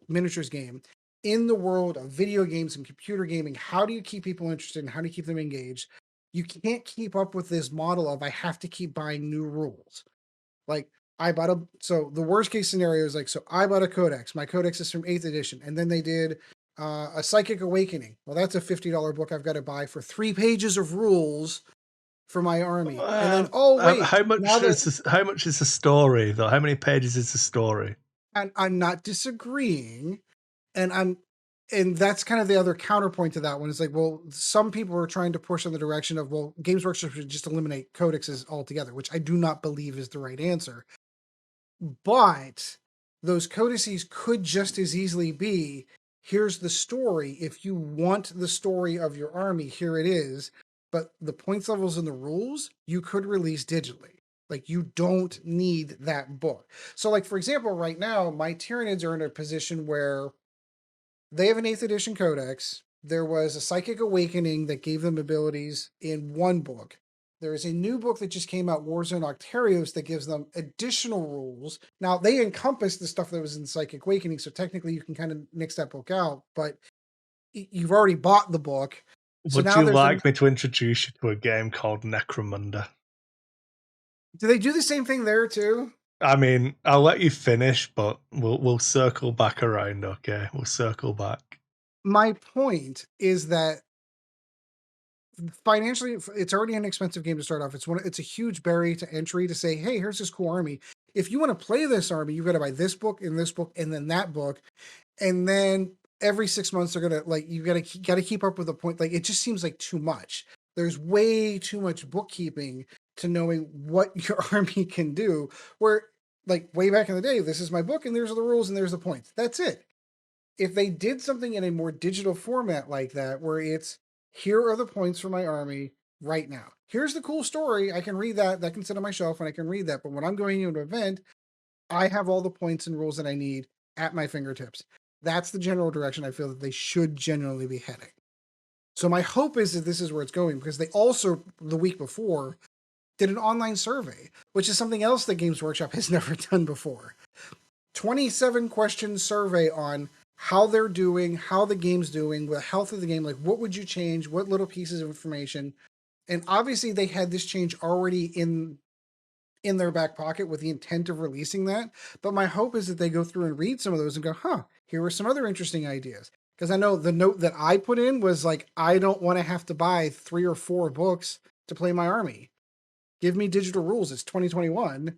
miniatures game in the world of video games and computer gaming? How do you keep people interested and how do you keep them engaged? You can't keep up with this model of I have to keep buying new rules. Like so the worst case scenario is like, so I bought a codex. My codex is from 8th edition. And then they did a Psychic Awakening. Well, that's a $50 book I've got to buy for 3 pages of rules for my army. And then, oh wait, How much is the story though? How many pages is the story? and I'm not disagreeing, and that's kind of the other counterpoint to that one. Is like, well, some people are trying to push in the direction of, well, Games Workshop should just eliminate codexes altogether, which I do not believe is the right answer. But those codices could just as easily be, here's the story. If you want the story of your army, here it is. But the points levels and the rules, you could release digitally. Like, you don't need that book. So, like, for example, right now, my Tyranids are in a position where they have an 8th edition codex. There was a Psychic Awakening that gave them abilities in one book. There is a new book that just came out, Warzone Octarios, that gives them additional rules. Now, they encompass the stuff that was in Psychic Awakening, so technically you can kind of mix that book out, but you've already bought the book. So Would now you like me to introduce you to a game called Necromunda? Do they do the same thing there too? I mean, I'll let you finish, but we'll circle back around, okay? We'll circle back. My point is that financially, it's already an expensive game to start off. It's a huge barrier to entry to say, hey, here's this cool army. If you want to play this army, you've got to buy this book and this book and then that book, and then every 6 months they're gonna you gotta keep up with the point. Like, it just seems like too much. There's way too much bookkeeping to knowing what your army can do. Where, like, way back in the day, this is my book and there's the rules and there's the points. That's it. If they did something in a more digital format like that, where it's, here are the points for my army right now. Here's the cool story. I can read that. That can sit on my shelf and I can read that. But when I'm going into an event, I have all the points and rules that I need at my fingertips. That's the general direction I feel that they should generally be heading. So my hope is that this is where it's going, because they also, the week before, did an online survey, which is something else that Games Workshop has never done before. 27 question survey on how they're doing, how the game's doing, the health of the game, like what would you change, what little pieces of information. And obviously they had this change already in their back pocket with the intent of releasing that. But my hope is that they go through and read some of those and go, here are some other interesting ideas. Because I know the note that I put in was like, I don't want to have to buy 3 or 4 books to play my army. Give me digital rules. It's 2021.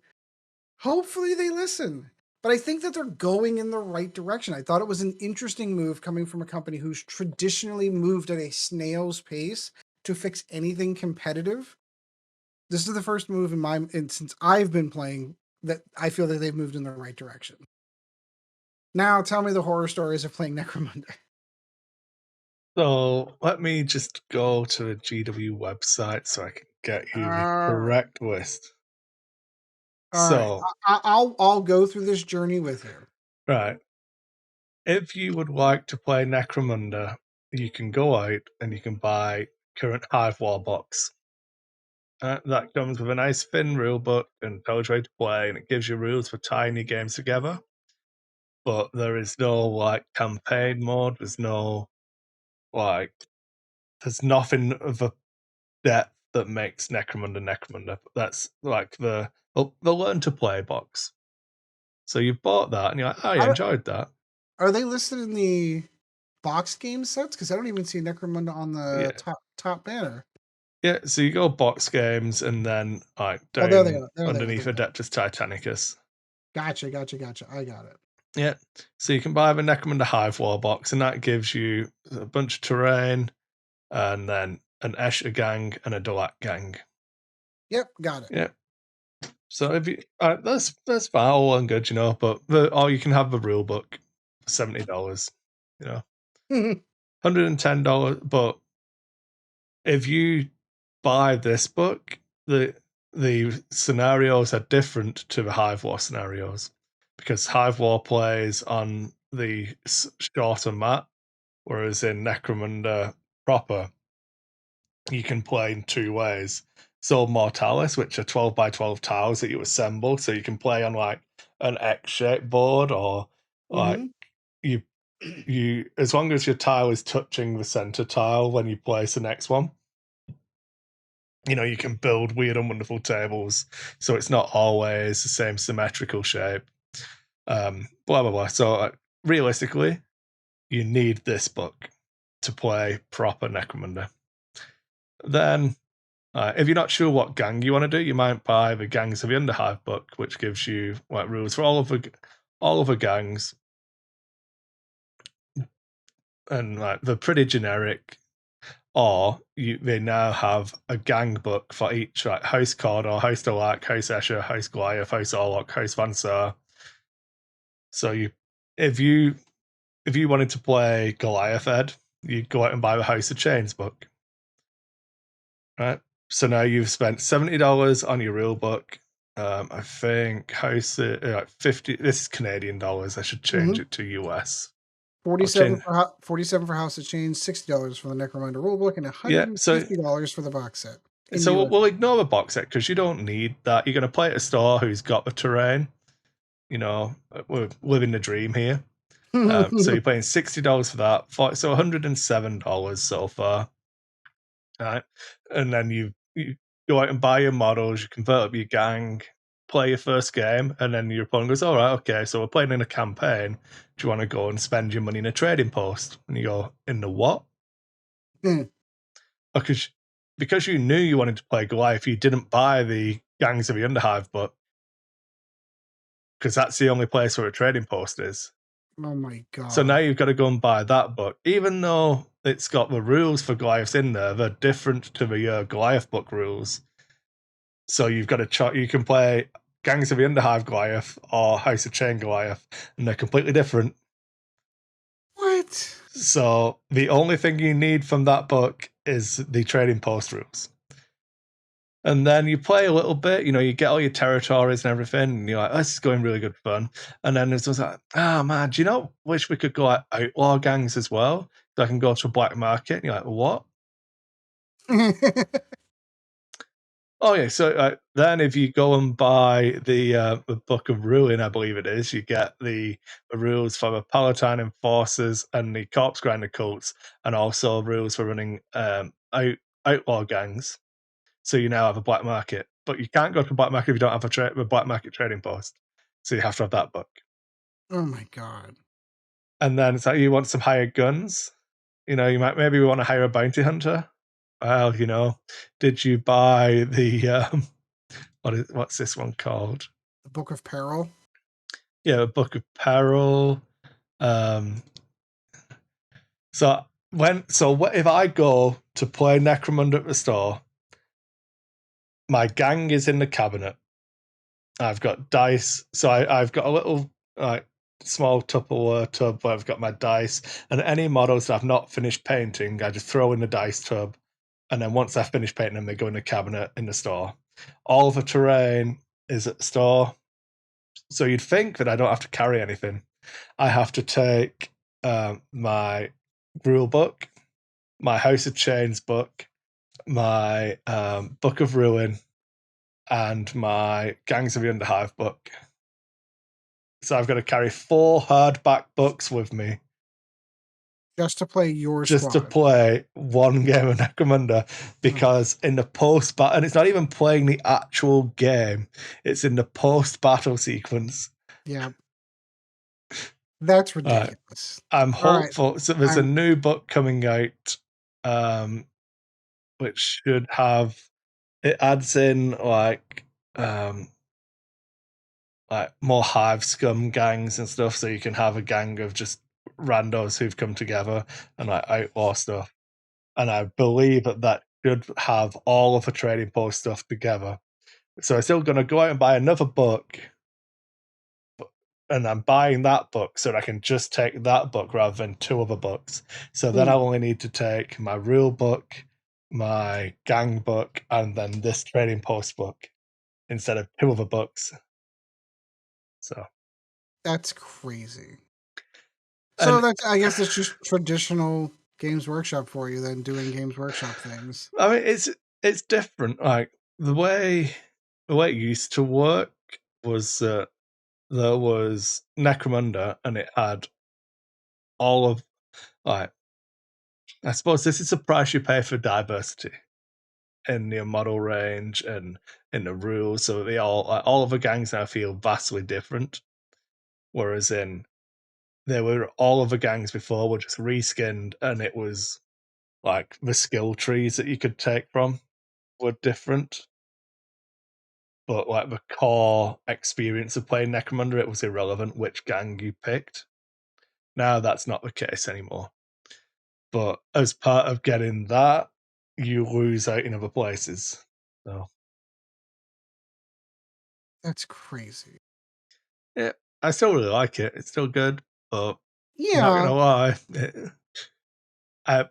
Hopefully they listen. but I think that they're going in the right direction. I thought it was an interesting move coming from a company who's traditionally moved at a snail's pace to fix anything competitive. This is the first move since I've been playing that I feel that they've moved in the right direction. Now tell me the horror stories of playing Necromunda. So let me just go to the GW website so I can get you the All right. correct list. All right. So, I'll go through this journey with you. right. If you would like to play Necromunda, you can go out and you can buy current Hive War box. That comes with a nice thin rule book and tells you how to play, and it gives you rules for tying your games together. But there is no like campaign mode. There's no like. There's nothing of a depth that makes Necromunda. That's like the learn to play box. So you bought that and you're like, oh, I enjoyed that. Are they listed in the box game sets? Because I don't even see Necromunda on the top banner. Yeah, so you go box games and then like down There they are. underneath Adeptus Titanicus. Gotcha. I got it. Yeah, so you can buy the Necromunda Hive War box, and that gives you a bunch of terrain, and then an Escher gang and a Dulac gang. Yep, got it. Yeah. So if you that's fine, all and good, but or you can have the rule book for $70, $110. But if you buy this book, the scenarios are different to the Hive War scenarios, because Hive War plays on the shorter map, whereas in Necromunda proper, you can play in two ways. So Mortalis, which are 12 by 12 tiles that you assemble, so you can play on like an X-shaped board, or like you as long as your tile is touching the center tile when you place the next one, you can build weird and wonderful tables, so it's not always the same symmetrical shape. Blah blah blah. So realistically, you need this book to play proper Necromunda. Then, if you're not sure what gang you want to do, you might buy the Gangs of the Underhive book, which gives you like rules for all of the gangs, and like they're pretty generic. Or they now have a gang book for each, like House Cawdor, House Dulac, House Escher, House Goliath, House Orlok, House Van Saar. So if you wanted to play Goliath Ed, you'd go out and buy the House of Chains book. Right? So now you've spent $70 on your rule book. I think House 50. This is Canadian dollars. I should change it to US. 47 for House of Chains, $60 for the Necromunda rulebook, and $150 for the box set. So we'll ignore the box set because you don't need that. You're going to play at a store who's got the terrain. We're living the dream here. So you're paying $60 for that. So $107 so far. Right, and then you go out and buy your models, you convert up your gang, play your first game, and then your opponent goes, all right, okay, so we're playing in a campaign. Do you want to go and spend your money in a trading post? And you go, in the what? Because you knew you wanted to play Goliath, you didn't buy the Gangs of the Underhive book, because that's the only place where a trading post is. Oh my god. So now you've got to go and buy that book, even though it's got the rules for Goliaths in there. They're different to the Goliath book rules. So you've got to you can play Gangs of the Underhive Goliath or House of Chain Goliath, and they're completely different. What? So the only thing you need from that book is the trading post rules. And then you play a little bit, you get all your territories and everything, and you're like, oh, this is going really good fun. And then it's just like, man, do you know, wish we could go like outlaw gangs as well, so I can go to a black market. And you're like, what? Oh yeah, so then if you go and buy the Book of Ruin, I believe it is, you get the rules for the Palatine Enforcers and the Corpse Grinder cults, and also rules for running outlaw gangs. So you now have a black market, but you can't go to a black market if you don't have a black market trading post. So you have to have that book. Oh my god! And then it's like, you want some hired guns. You maybe want to hire a bounty hunter. Well, did you buy the what's this one called? The Book of Peril. a book of peril. So if I go to play Necromunda at the store, my gang is in the cabinet. I've got dice, so I've got a little like small Tupperware tub where I've got my dice, and any models that I've not finished painting, I just throw in the dice tub, and then once I've finished painting them, they go in the cabinet in the store. All the terrain is at the store, so you'd think that I don't have to carry anything. I have to take my rule book, my House of Chains book, my Book of Ruin, and my Gangs of the Underhive book. So I've got to carry 4 hardback books with me just to play your just to squad. play one game of Necromunda, because in the post battle, and it's not even playing the actual game, it's in the post battle sequence. Yeah. That's ridiculous. I'm All right. hopeful. So there's a new book coming out, which should have, it adds in like more hive scum gangs and stuff, so you can have a gang of just randos who've come together and like outlaw stuff. And I believe that should have all of the trading post stuff together. So I'm still going to go out and buy another book, and I'm buying that book so that I can just take that book rather than 2 other books. So then I only need to take my rule book, my gang book, and then this trading post book instead of 2 other books. So that's crazy. So I guess it's just traditional Games Workshop for you then, doing Games Workshop things. I mean, it's different. Like the way it used to work was there was Necromunda, and it had all of like, I suppose this is the price you pay for diversity in your model range and in the rules. So they all of the gangs now feel vastly different. Whereas all of the gangs before were just reskinned, and it was like the skill trees that you could take from were different. But like the core experience of playing Necromunda, it was irrelevant which gang you picked. Now that's not the case anymore. But as part of getting that, you lose out in other places. So That's crazy. yeah, I still really like it. It's still good, but yeah, not gonna lie,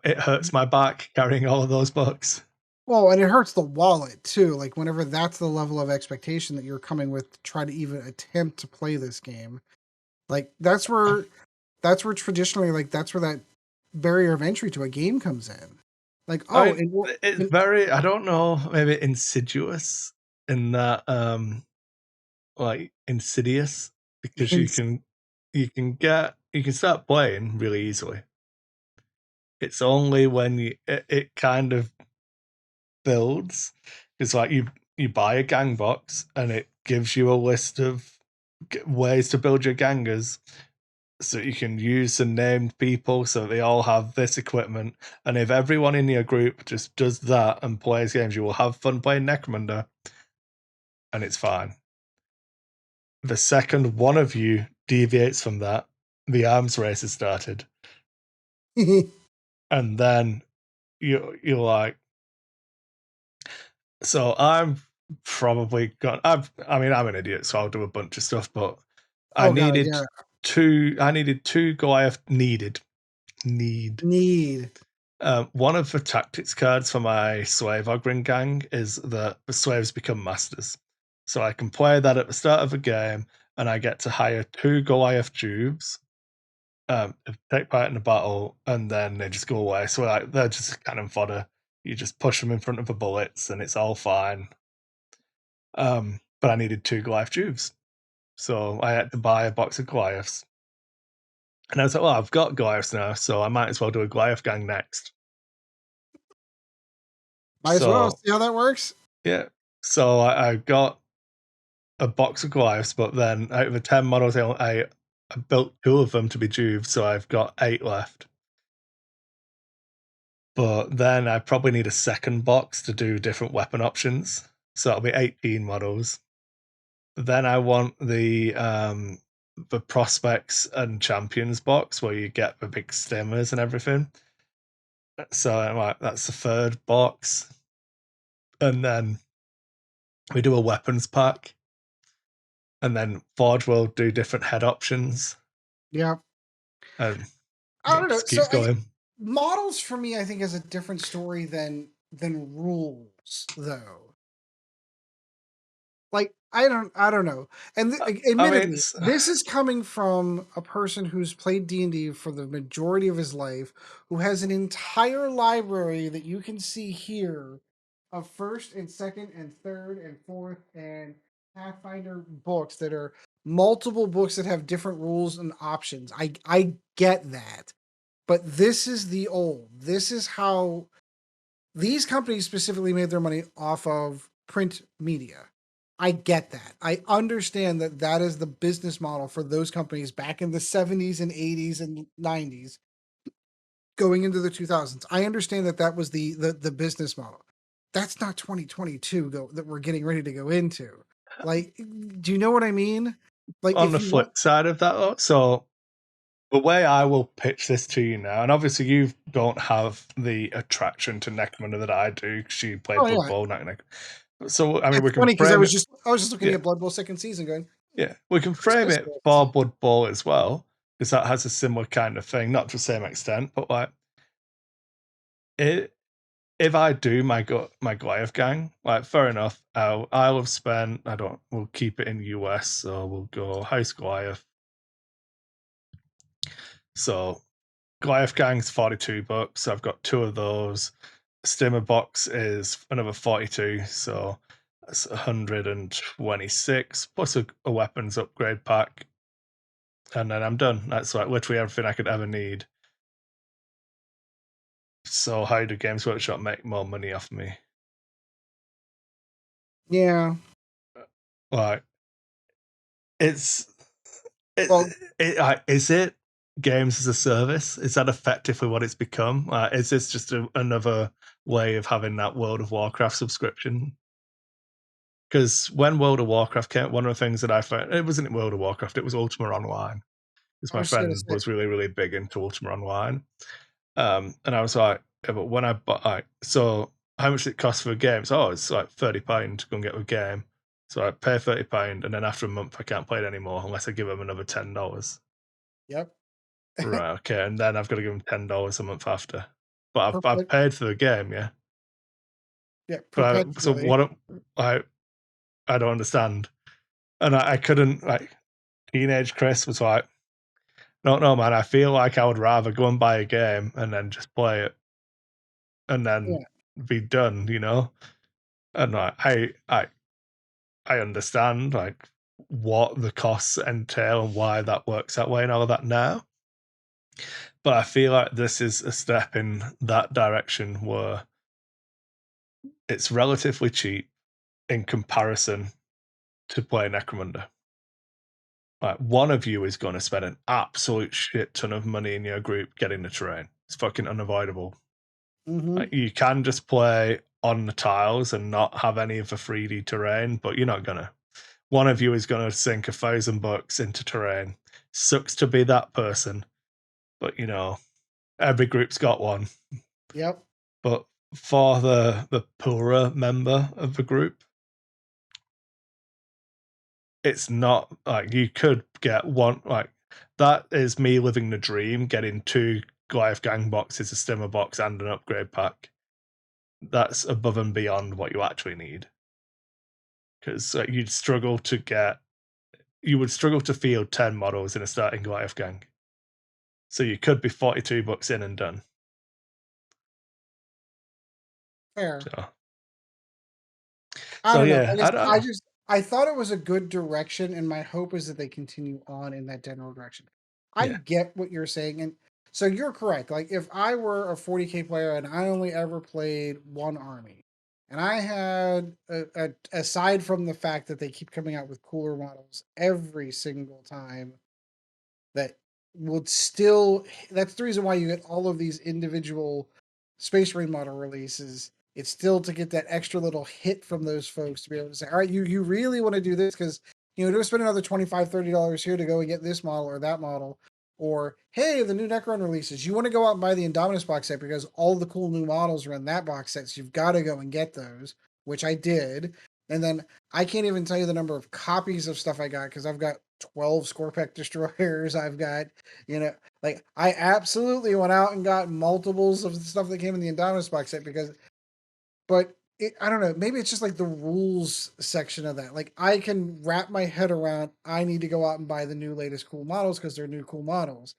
it hurts my back carrying all of those books. Well, and it hurts the wallet too. Like whenever that's the level of expectation that you're coming with to try to even attempt to play this game, like that's where traditionally, like that's where that barrier of entry to a game comes in. Like, I mean, it's very, I don't know, maybe insidious in that, like insidious, because you can start playing really easily. It's only when it kind of builds. It's like you buy a gang box and it gives you a list of ways to build your gangers, so you can use the named people so they all have this equipment. And if everyone in your group just does that and plays games, you will have fun playing Necromunda, and it's fine. The second one of you deviates from that, the arms race has started. And then you're like, so I'm probably gone. I'm an idiot, so I'll do a bunch of stuff, but I needed two Goliath need. One of the tactics cards for my Slave Ogren gang is that the slaves become masters. So I can play that at the start of a game, and I get to hire 2 Goliath Jubes to take part in the battle, and then they just go away. So like, they're just cannon fodder. You just push them in front of the bullets, and it's all fine. But I needed 2 Goliath Jubes. So I had to buy a box of Goliaths. And I was like, well, I've got Goliaths now, so I might as well do a Goliath gang next. Might as well see how that works. Yeah. So I got a box of Goliaths, but then out of the 10 models, I built 2 of them to be Juves, so I've got 8 left. But then I probably need a second box to do different weapon options. So it'll be 18 models. Then I want the the prospects and champions box where you get the big stimmers and everything. So like that's the third box, and then we do a weapons pack, and then Forge will do different head options, Yeah. and I don't know. just So keeps going. models for me, I think, is a different story than rules, though. Like I don't know. And I mean, admittedly, this is coming from a person who's played D&D for the majority of his life, who has an entire library that you can see here of first and second and third and fourth and Pathfinder books that are multiple books that have different rules and options. I get that. But this is the old. This is how these companies specifically made their money off of print media. I get that. I understand that that is the business model for those companies back in the 70s and 80s and 90s going into the 2000s. I understand that that was the business model. That's not 2022 that we're getting ready to go into. Like, do you know what I mean? Like, on if the you want, flip side of that, though, so the way I will pitch this to you now, and obviously you don't have the attraction to Necromunda that I do because you played oh Blood yeah, Bowl, not So I mean, it's we can funny because I frame was it. just looking Yeah, at Blood Bowl second season, going, yeah, we can "Where's frame this it book?" for Blood Bowl as well because that has a similar kind of thing, not to the same extent, but like it. If I do my Goliath gang, like fair enough, I'll have spent. I don't. We'll keep it in US, so we'll go House Goliath. So Goliath gang's $42. I've got two of those. Stimmer box is another 42, so that's 126 plus a weapons upgrade pack, and then I'm done. That's like literally everything I could ever need. So how do Games Workshop make more money off me? Yeah. Like it's it, Well, is it games as a service? Is that effectively what it's become? Is this just another way of having that World of Warcraft subscription? Because when World of Warcraft came, one of the things that I found, it wasn't World of Warcraft, it was Ultima Online. Because I my was gonna friend say, was really, really big into Ultima Online. And I was like, yeah, but when I bought, like, so how much it costs for a game? So, it's like £30 to go and get a game. So I pay £30, and then after a month, I can't play it anymore unless I give them another $10. yep. Right, okay, and then I've got to give them $10 a month after. But I've Perpet- paid for the game, yeah. yeah, But so perpetually. what? I don't understand, and I couldn't like. Teenage Chris was like, "No, no, man. I feel like I would rather go and buy a game and then just play it and then Yeah. be done," you know. And I understand like what the costs entail and why that works that way and all of that now. But I feel like this is a step in that direction where it's relatively cheap in comparison to play Necromunda. Like one of you is going to spend an absolute shit ton of money in your group getting the terrain. It's fucking unavoidable. Mm-hmm. Like, you can just play on the tiles and not have any of the 3D terrain, but you're not gonna. One of you is gonna sink $1,000 into terrain. Sucks to be that person, but you know, every group's got one. Yep. But for the poorer member of the group, it's not like you could get one like that is me living the dream, getting two Goliath gang boxes, a stimmer box, and an upgrade pack. That's above and beyond what you actually need. Because you would struggle to field 10 models in a starting Goliath gang. So you could be $42 in and done. Fair. So, I don't know. yeah, I don't know. I thought it was a good direction, and my hope is that they continue on in that general direction. I Yeah. get what you're saying, and so you're correct. Like if I were a 40K player and I only ever played one army, and I had aside from the fact that they keep coming out with cooler models every single time, that would still that's the reason why you get all of these individual Space Marine model releases. It's still to get that extra little hit from those folks to be able to say, all right, you really want to do this because Don't spend another $25-$30 here to go and get this model or that model. Or, hey, the new Necron releases. You want to go out and buy the Indominus box set because all the cool new models are in that box set. So you've got to go and get those, which I did. And then I can't even tell you the number of copies of stuff I got because I've got 12 Scorpec destroyers. I've got, like I absolutely went out and got multiples of the stuff that came in the Indominus box set but I don't know. Maybe it's just like the rules section of that. Like I can wrap my head around. I need to go out and buy the new latest cool models because they're new cool models.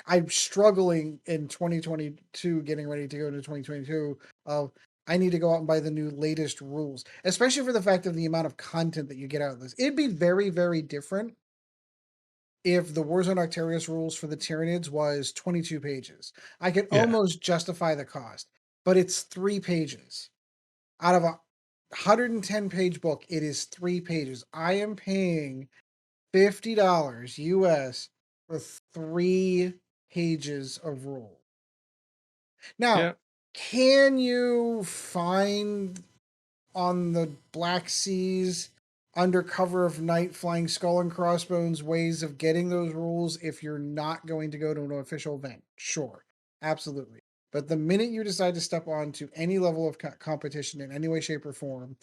I'm struggling in 2022, getting ready to go into 2022. Of I need to go out and buy the new latest rules, especially for the fact of the amount of content that you get out of this. It'd be very, very different if the Warzone Octarius rules for the Tyranids was 22 pages. I could Yeah. almost justify the cost, but it's 3 pages out of a 110 page book. It is 3 pages. I am paying $50 US for 3 pages of rules. Now, Yeah. can you find on the Black Seas under cover of night flying skull and crossbones ways of getting those rules if you're not going to go to an official event? Sure, absolutely. But the minute you decide to step on to any level of competition in any way, shape, or form,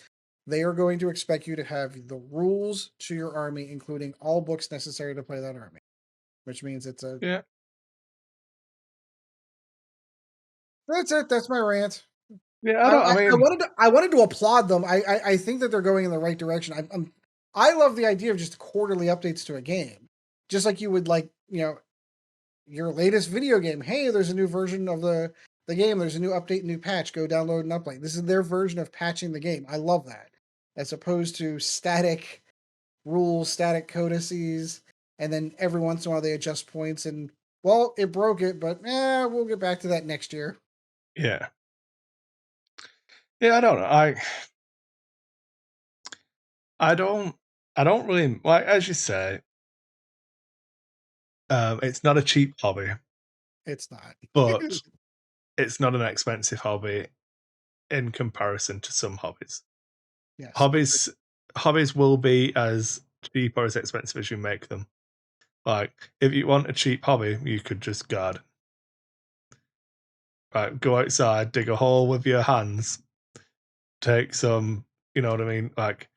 they are going to expect you to have the rules to your army, including all books necessary to play that army, which means it's a. Yeah. That's it. That's my rant. Yeah. I mean, I wanted to applaud them. I think that they're going in the right direction. I love the idea of just quarterly updates to a game, just like you would like your latest video game. Hey, there's a new version of the game. There's a new update, new patch. Go download and update. This is their version of patching the game. I love that, as opposed to static rules, static codices, and then every once in a while they adjust points and well, it broke it, but we'll get back to that next year. yeah. Yeah, I don't know. I don't really like, as you say, it's not a cheap hobby, It's not. but it's not an expensive hobby in comparison to some hobbies. Yes. Hobbies will be as cheap or as expensive as you make them. Like, if you want a cheap hobby, you could just garden. Right, go outside, dig a hole with your hands, take some, you know what I mean, like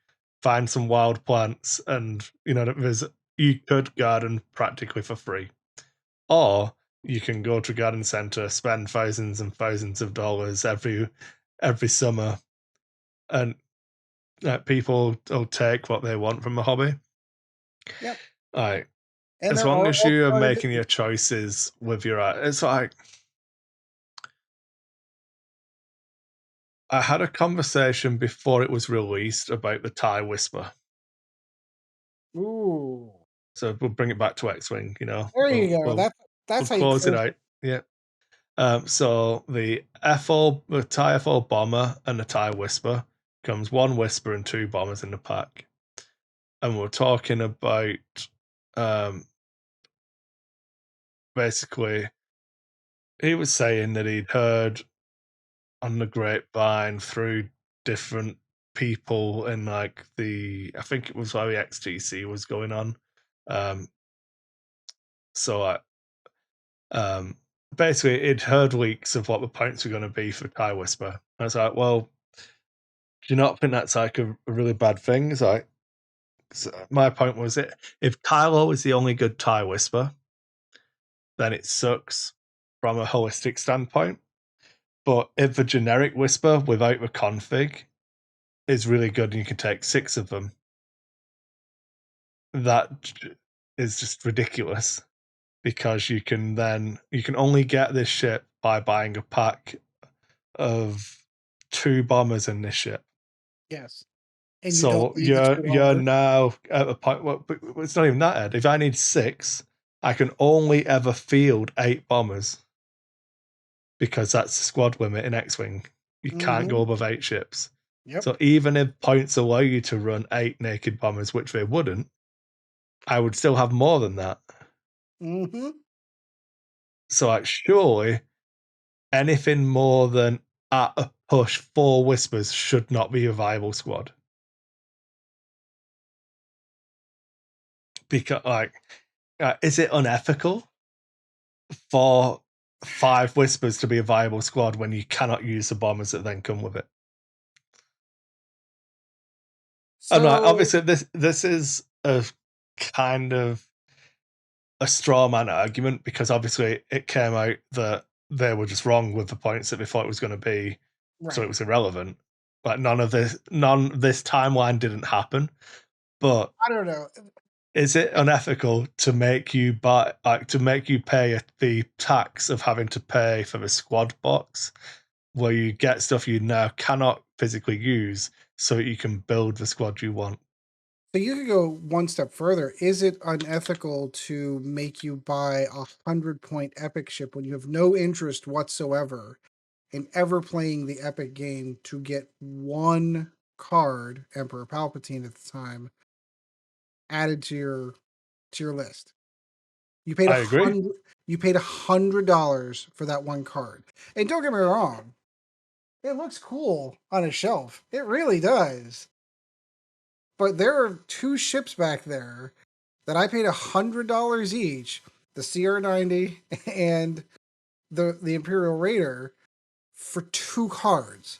find some wild plants, and you could garden practically for free. Or you can go to a garden center, spend thousands and thousands of dollars every summer, and people will take what they want from a hobby. Yep. Like, And as there long are as you are alternative. making your choices with your art, it's like I had a conversation before it was released about the TIE Whisper. Ooh. So we'll bring it back to X-Wing, There you We'll go. we'll That's we'll how you close it close out. it. Yeah. So the TIE FO bomber and the TIE Whisper comes 1 Whisper and 2 bombers in the pack. And we're talking about basically he was saying that he'd heard on the grapevine through different people in like I think it was while the XTC was going on. So basically it heard leaks of what the points were going to be for TIE Whisper. I was like, well, do you not think that's like a really bad thing? It's like, my point was it if Kylo is the only good TIE Whisper, then it sucks from a holistic standpoint. But if the generic Whisper without the config is really good and you can take 6 of them, that is just ridiculous, because you can only get this ship by buying a pack of 2 bombers in this ship. Yes. And you don't So need the two you're armor. now at a point. Well, it's not even that, Ed. If I need 6, I can only ever field 8 bombers, because that's the squad limit in X-Wing. You can't Mm-hmm. go above 8 ships. Yep. So even if points allow you to run 8 naked bombers, which they wouldn't, I would still have more than that. Mm-hmm. So like, surely anything more than at a push 4 Whispers should not be a viable squad. because is it unethical for 5 Whispers to be a viable squad when you cannot use the bombers that then come with it? And So obviously, this is a kind of a straw man argument because obviously it came out that they were just wrong with the points that they thought it was going to be, so it right. was irrelevant. Like none this timeline didn't happen. But I don't know. is it unethical to make you pay the tax of having to pay for the squad box, where you get stuff you now cannot physically use, so that you can build the squad you want? So you could go one step further. Is it unethical to make you buy 100-point epic ship when you have no interest whatsoever in ever playing the epic game to get one card, Emperor Palpatine at the time, added to your list? You paid I agree. $100 for that one card. And don't get me wrong, it looks cool on a shelf. It really does. But there are two ships back there that I paid $100 each, the CR90 and the Imperial Raider, for two cards.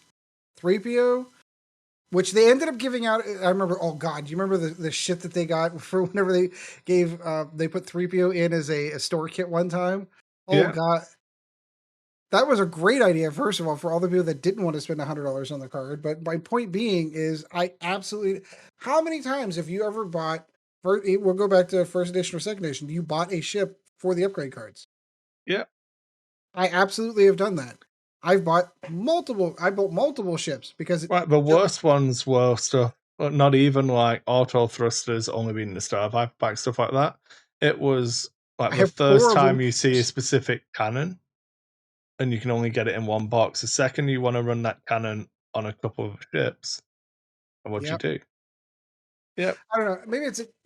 3PO, which they ended up giving out. I remember, oh God, do you remember the shit that they got for whenever they gave, they put 3PO in as a store kit one time? Oh Yeah. God. That was a great idea, first of all, for all the people that didn't want to spend $100 on the card. But my point being is, I absolutely. How many times have you ever bought? We'll go back to first edition or second edition. You bought a ship for the upgrade cards. Yeah. I absolutely have done that. I bought multiple ships because Right. The worst ones were stuff, but not even like auto thrusters only being the Starvive pack, stuff like that. It was like I the have first four of time them. you see a specific cannon and you can only get it in one box. The second you want to run that cannon on a couple of ships, and what you Yep. do? Yep. I don't know.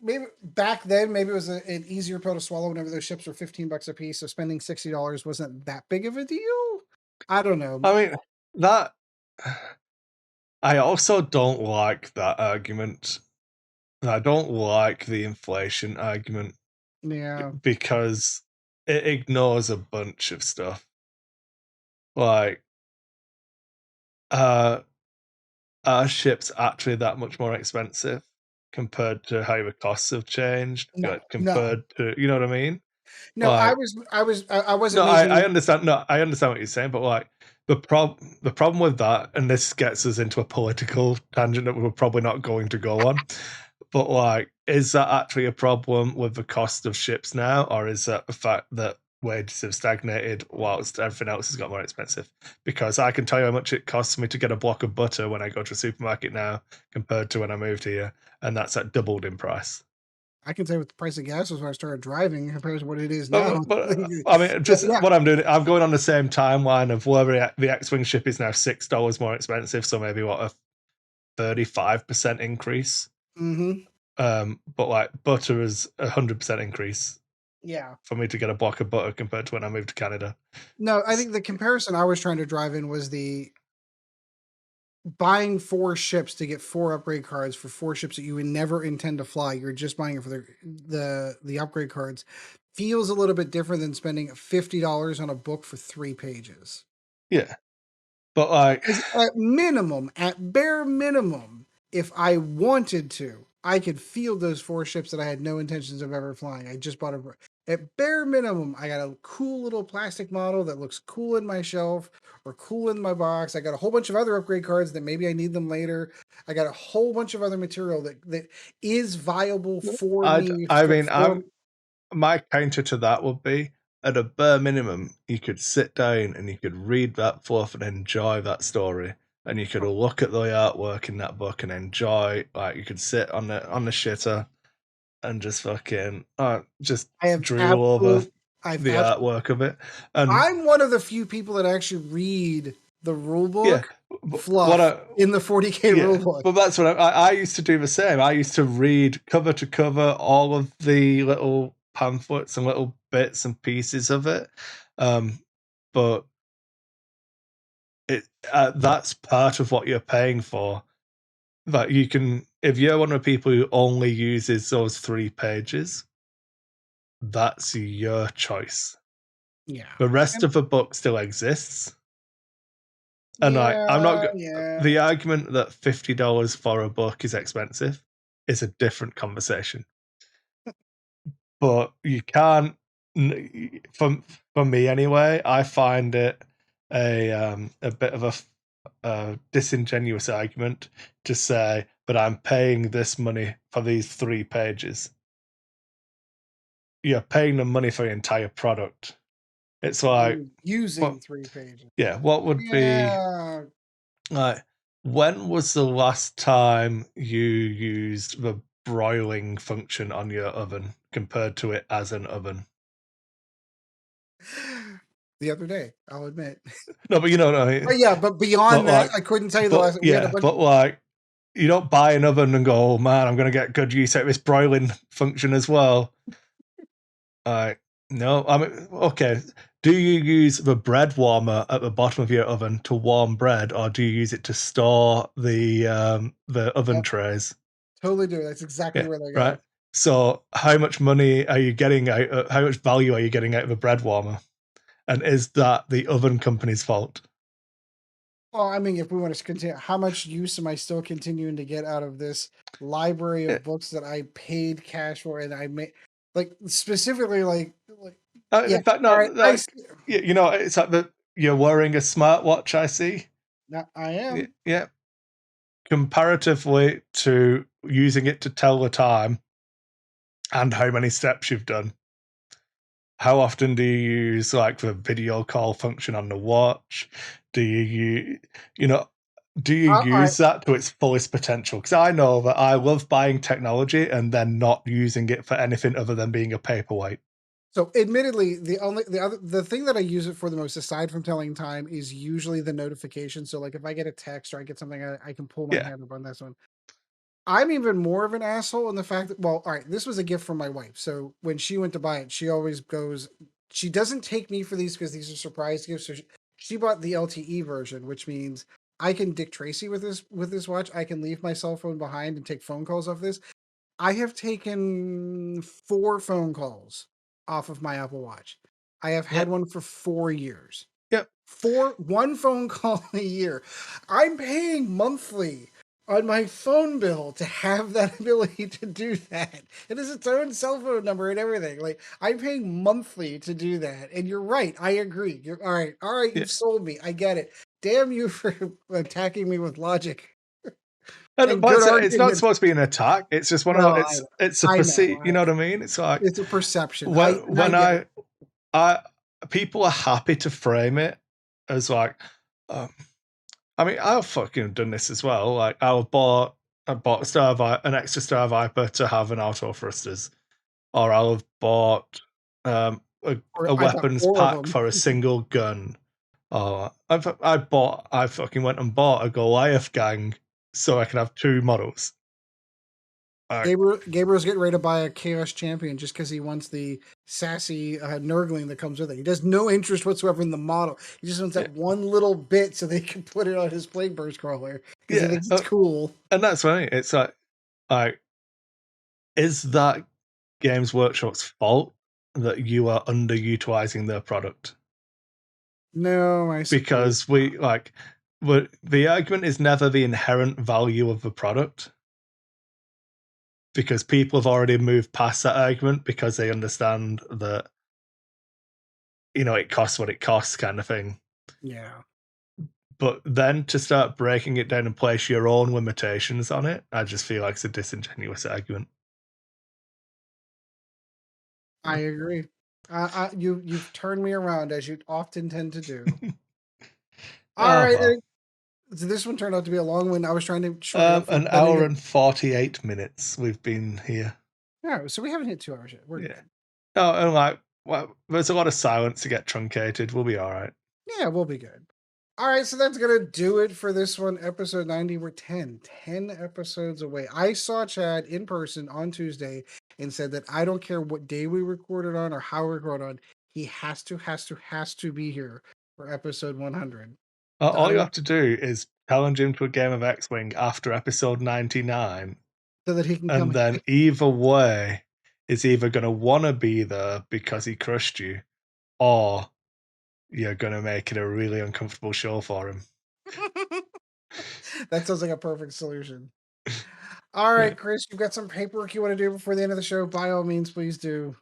Maybe back then, maybe it was an easier pill to swallow whenever those ships were $15 a piece. So spending $60 wasn't that big of a deal. I don't know. I mean that. I also don't like that argument. I don't like the inflation argument Yeah. because it ignores a bunch of stuff. Like, uh, are ships actually that much more expensive compared to how the costs have changed? No, Like, no, compared to, you know what I mean? no. Like, I no, wasn't I making. understand. No, I understand what you're saying, but like the problem with that, and this gets us into a political tangent that we're probably not going to go on. But like, is that actually a problem with the cost of ships now, or is that the fact that wages have stagnated whilst everything else has got more expensive? Because I can tell you how much it costs me to get a block of butter when I go to a supermarket now compared to when I moved here, and that's at doubled in price. I can say what the price of gas was when I started driving compared to what it is now. But I mean, But just yeah, what I'm doing, I'm going on the same timeline of where the X-wing ship is now $6 more expensive, so maybe what, a 35% increase. hmm But like butter is 100% increase yeah. for me to get a block of butter compared to when I moved to Canada. No, I think the comparison I was trying to drive in was the buying four ships to get four upgrade cards for four ships that you would never intend to fly. You're just buying it for the upgrade cards. Feels a little bit different than spending $50 on a book for 3 pages. Yeah, but like, Because at bare minimum, if I wanted to, I could field those four ships that I had no intentions of ever flying. I just bought a. At bare minimum, I got a cool little plastic model that looks cool in my shelf or cool in my box. I got a whole bunch of other upgrade cards that maybe I need them later. I got a whole bunch of other material that is viable for me. I mean, For my counter to that would be, at a bare minimum, you could sit down and you could read that fluff and enjoy that story, and you could look at the artwork in that book and enjoy. Like, you could sit on the shitter and just fucking just I have drool over absolute. I've the absolutely. artwork of it. And I'm one of the few people that actually read the rule yeah, book but what fluff I in the 40K rule yeah, book. but that's what I used to do the same. I used to read cover to cover all of the little pamphlets and little bits and pieces of it. Um, but it that's part of what you're paying for. That you can, if you're one of the people who only uses those 3 pages, that's your choice. Yeah. The rest And of the book still exists. And I'm not yeah, the yeah. argument that $50 for a book is expensive is a different conversation. But you can't, for me anyway, I find it a bit of a disingenuous argument to say, but I'm paying this money for these 3 pages. You're paying them money for the entire product. It's like, Using what? 3 pages. Yeah, what would be Yeah. like? When was the last time you used the broiling function on your oven compared to it as an oven? The other day, I'll admit. No, but you know what I Oh, mean. yeah, but But beyond that, like, I couldn't tell you the last we had a bunch but like, you don't buy an oven and go, oh man, I'm gonna get good use out of this broiling function as well. Like, no, I mean, okay. Do you use the bread warmer at the bottom of your oven to warm bread, or do you use it to store the oven Yep, trays? totally do. That's exactly Yeah, where they right. go. So, how much money are you getting out? How much value are you getting out of a bread warmer? And is that the oven company's fault? Well, I mean, if we want to continue, how much use am I still continuing to get out of this library Yeah. of books that I paid cash for and I made, like specifically, like yeah. In fact, All no, right, I like you know, it's like you're wearing a smartwatch. I see. now I Yeah, am. yeah. Comparatively to using it to tell the time and how many steps you've done. How often do you use like the video call function on the watch? Do you know, do you I use that to its fullest potential? Because I know that I love buying technology and then not using it for anything other than being a paperweight. So admittedly, the thing that I use it for the most, aside from telling time, is usually the notification. So like if I get a text or I get something, I can pull my Yeah, hand up on this one. I'm even more of an asshole in the fact that, well, all right, this was a gift from my wife. So when she went to buy it, she always goes, she doesn't take me for these because these are surprise gifts. So she bought the LTE version, which means I can Dick Tracy with this watch. I can leave my cell phone behind and take phone calls off this. I have taken 4 phone calls off of my Apple Watch. I have yeah, had one for 4 years. yeah. 1 phone call a year. I'm paying monthly on my phone bill to have that ability to do that. It is its own cell phone number and everything. Like I'm paying monthly to do that. And you're right. I agree. You're all right. All right, Yeah. you've sold me. I get it. Damn you for attacking me with logic And and well, good it's not arguments. supposed to be an attack. It's just one of No, the, it's a I know. perceive. You know what I mean? It's like It's a perception. when I when get it. I people are happy to frame it as like, um, I mean, I've fucking done this as well. Like, I bought an extra Star Viper to have an auto thrusters, or I'll have bought Or a I bought weapons 4 of pack them. for a single gun. Or I fucking went and bought a Goliath gang so I can have 2 models. Like, Gabriel's getting ready to buy a Chaos Champion just because he wants the sassy Nurgling that comes with it. He has no interest whatsoever in the model. He just wants yeah, that one little bit so they can put it on his Plague Burst crawler because he yeah, thinks it's cool. and that's funny. It's like, is that Games Workshop's fault that you are underutilizing their product? No, I suppose. Because the argument is never the inherent value of the product, because people have already moved past that argument because they understand that, you know, it costs what it costs kind of thing. Yeah, But then to start breaking it down and place your own limitations on it, I just feel like it's a disingenuous argument. I agree. You've turned me around as you often tend to do. All Oh right, well. so this one turned out to be a long one. I was trying to shorten it up for An depending hour of and 48 minutes we've been here. yeah. So we haven't hit 2 hours yet. We're Yeah. good. Oh, and like, well, there's a lot of silence to get truncated. We'll be all right. Yeah, we'll be good. All right, so that's gonna do it for this one, episode 90. We're 10 episodes away. I saw Chad in person on Tuesday and said that I don't care what day we recorded on or how we record on, he has to be here for episode 100. So All you I'm have to do is challenge him to a game of X-Wing after episode 99, so that he can come. and then either way is either going to want to be there because he crushed you, or you're going to make it a really uncomfortable show for him. That sounds like a perfect solution. All right, Yeah. Chris, you've got some paperwork you want to do before the end of the show. By all means, please do.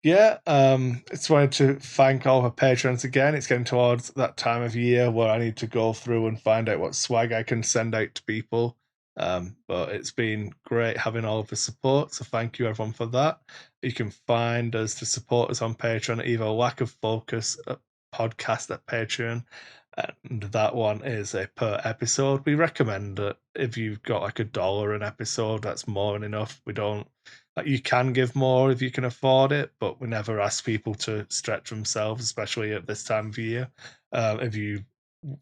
Yeah, it's wanted to thank all our patrons again. It's getting towards that time of year where I need to go through and find out what swag I can send out to people. But it's been great having all of the support, so thank you everyone for that. You can find us to support us on Patreon, either Lack of Focus podcast at Patreon, and that one is a per episode. We recommend that if you've got like $1 an episode, that's more than enough. We don't. You can give more if you can afford it, but we never ask people to stretch themselves, especially at this time of year. If you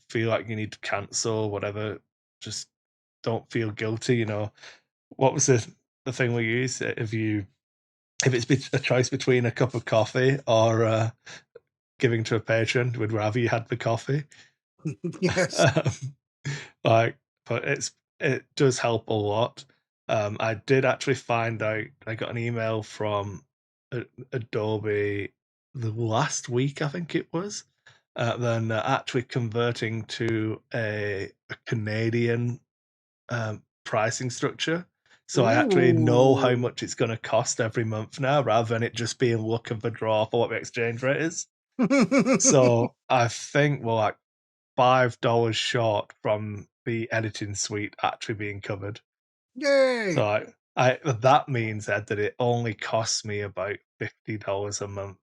feel like you need to cancel, whatever, just don't feel guilty. What was the thing we used? If it's a choice between a cup of coffee or giving to a patron, we'd rather you had the coffee. Yes. But it does help a lot. I did actually find out, I got an email from Adobe the last week, I think it was. Then actually converting to a Canadian pricing structure. So I actually know how much it's going to cost every month now, rather than it just being luck of the draw for what the exchange rate is. So I think we're like $5 short from the editing suite actually being covered. Yay! So I that means, Ed, that it only costs me about $50 a month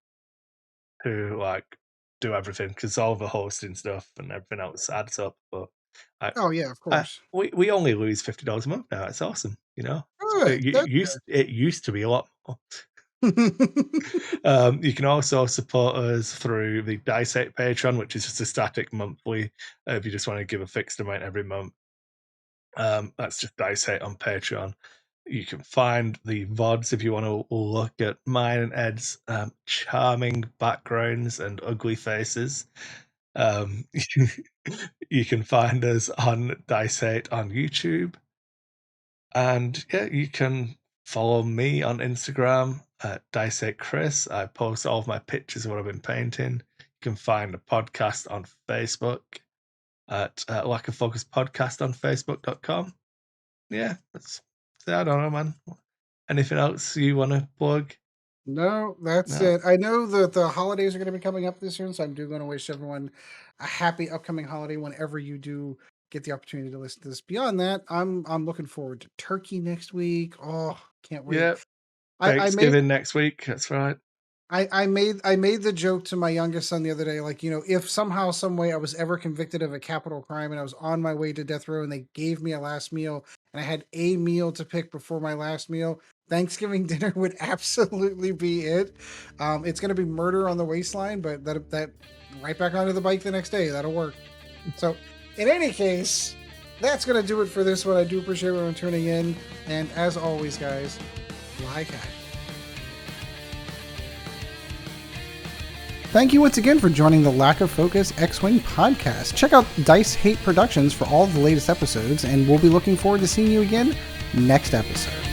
to like do everything, because all the hosting stuff and everything else adds up. But Oh yeah, of course. we only lose $50 a month now. It's awesome, Good. It used to be a lot more. You can also support us through the Dice 8 Patreon, which is just a static monthly. If you just want to give a fixed amount every month, that's just Dice 8 on Patreon. You can find the VODs if you want to look at mine and Ed's charming backgrounds and ugly faces. You can find us on Dice 8 on YouTube. And yeah, you can follow me on Instagram at Dice 8 Kris. I post all of my pictures of what I've been painting. You can find the podcast on Facebook at Lack of Focus Podcast on Facebook.com. Yeah, I don't know, man. Anything else you want to plug? No, that's it. I know that the holidays are going to be coming up this soon, so I'm going to wish everyone a happy upcoming holiday whenever you do get the opportunity to listen to this. Beyond that, I'm looking forward to turkey next week. Oh, can't wait. Yeah, Thanksgiving next week. That's right. I made the joke to my youngest son the other day, like, if somehow, some way I was ever convicted of a capital crime and I was on my way to death row and they gave me a last meal and I had a meal to pick before my last meal, Thanksgiving dinner would absolutely be it. It's going to be Murder on the Waistline, but that right back onto the bike the next day. That'll work. So in any case, that's going to do it for this one. I do appreciate everyone tuning in. And as always, guys, fly high. Thank you once again for joining the Lack of Focus XWing podcast. Check out Dice Hate Productions for all of the latest episodes, and we'll be looking forward to seeing you again next episode.